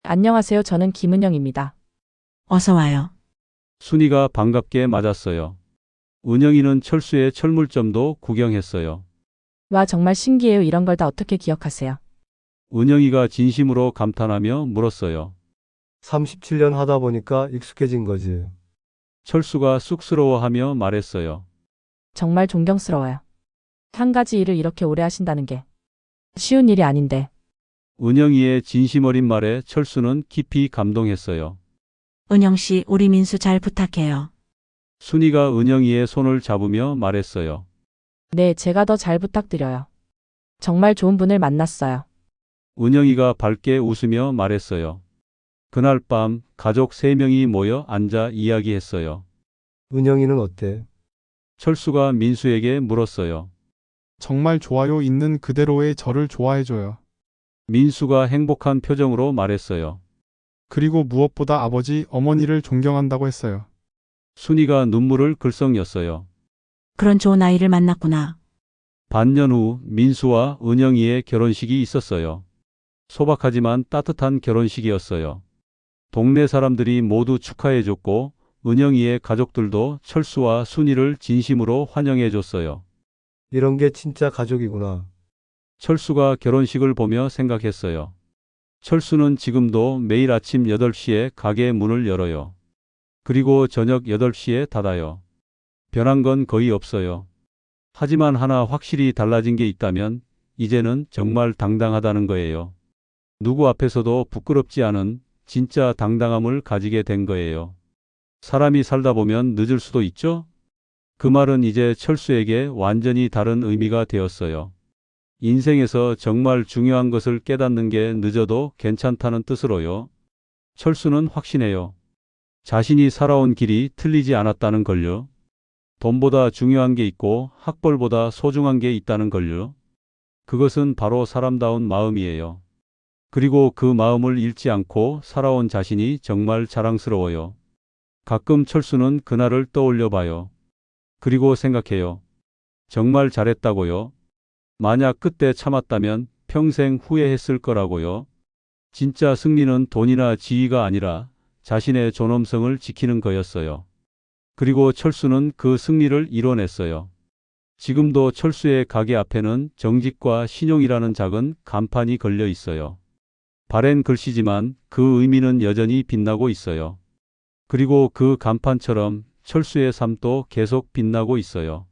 안녕하세요. 저는 김은영입니다. 어서 와요. 순이가 반갑게 맞았어요. 은영이는 철수의 철물점도 구경했어요. 와, 정말 신기해요. 이런 걸 다 어떻게 기억하세요? 은영이가 진심으로 감탄하며 물었어요. 37년 하다 보니까 익숙해진 거지. 철수가 쑥스러워하며 말했어요. 정말 존경스러워요. 한 가지 일을 이렇게 오래 하신다는 게 쉬운 일이 아닌데. 은영이의 진심 어린 말에 철수는 깊이 감동했어요. 은영 씨, 우리 민수 잘 부탁해요. 순이가 은영이의 손을 잡으며 말했어요. 네, 제가 더 잘 부탁드려요. 정말 좋은 분을 만났어요. 은영이가 밝게 웃으며 말했어요. 그날 밤 가족 3명이 모여 앉아 이야기했어요. 은영이는 어때? 철수가 민수에게 물었어요. 정말 좋아요. 있는 그대로의 저를 좋아해줘요. 민수가 행복한 표정으로 말했어요. 그리고 무엇보다 아버지, 어머니를 존경한다고 했어요. 순이가 눈물을 글썽였어요. 그런 좋은 아이를 만났구나. 반년 후 민수와 은영이의 결혼식이 있었어요. 소박하지만 따뜻한 결혼식이었어요. 동네 사람들이 모두 축하해줬고 은영이의 가족들도 철수와 순이를 진심으로 환영해줬어요. 이런 게 진짜 가족이구나. 철수가 결혼식을 보며 생각했어요. 철수는 지금도 매일 아침 8시에 가게 문을 열어요. 그리고 저녁 8시에 닫아요. 변한 건 거의 없어요. 하지만 하나 확실히 달라진 게 있다면 이제는 정말 당당하다는 거예요. 누구 앞에서도 부끄럽지 않은 진짜 당당함을 가지게 된 거예요. 사람이 살다 보면 늦을 수도 있죠? 그 말은 이제 철수에게 완전히 다른 의미가 되었어요. 인생에서 정말 중요한 것을 깨닫는 게 늦어도 괜찮다는 뜻으로요. 철수는 확신해요. 자신이 살아온 길이 틀리지 않았다는 걸요. 돈보다 중요한 게 있고 학벌보다 소중한 게 있다는 걸요. 그것은 바로 사람다운 마음이에요. 그리고 그 마음을 잃지 않고 살아온 자신이 정말 자랑스러워요. 가끔 철수는 그날을 떠올려 봐요. 그리고 생각해요. 정말 잘했다고요. 만약 그때 참았다면 평생 후회했을 거라고요. 진짜 승리는 돈이나 지위가 아니라 자신의 존엄성을 지키는 거였어요. 그리고 철수는 그 승리를 이뤄냈어요. 지금도 철수의 가게 앞에는 정직과 신용이라는 작은 간판이 걸려 있어요. 바랜 글씨지만 그 의미는 여전히 빛나고 있어요. 그리고 그 간판처럼 철수의 삶도 계속 빛나고 있어요.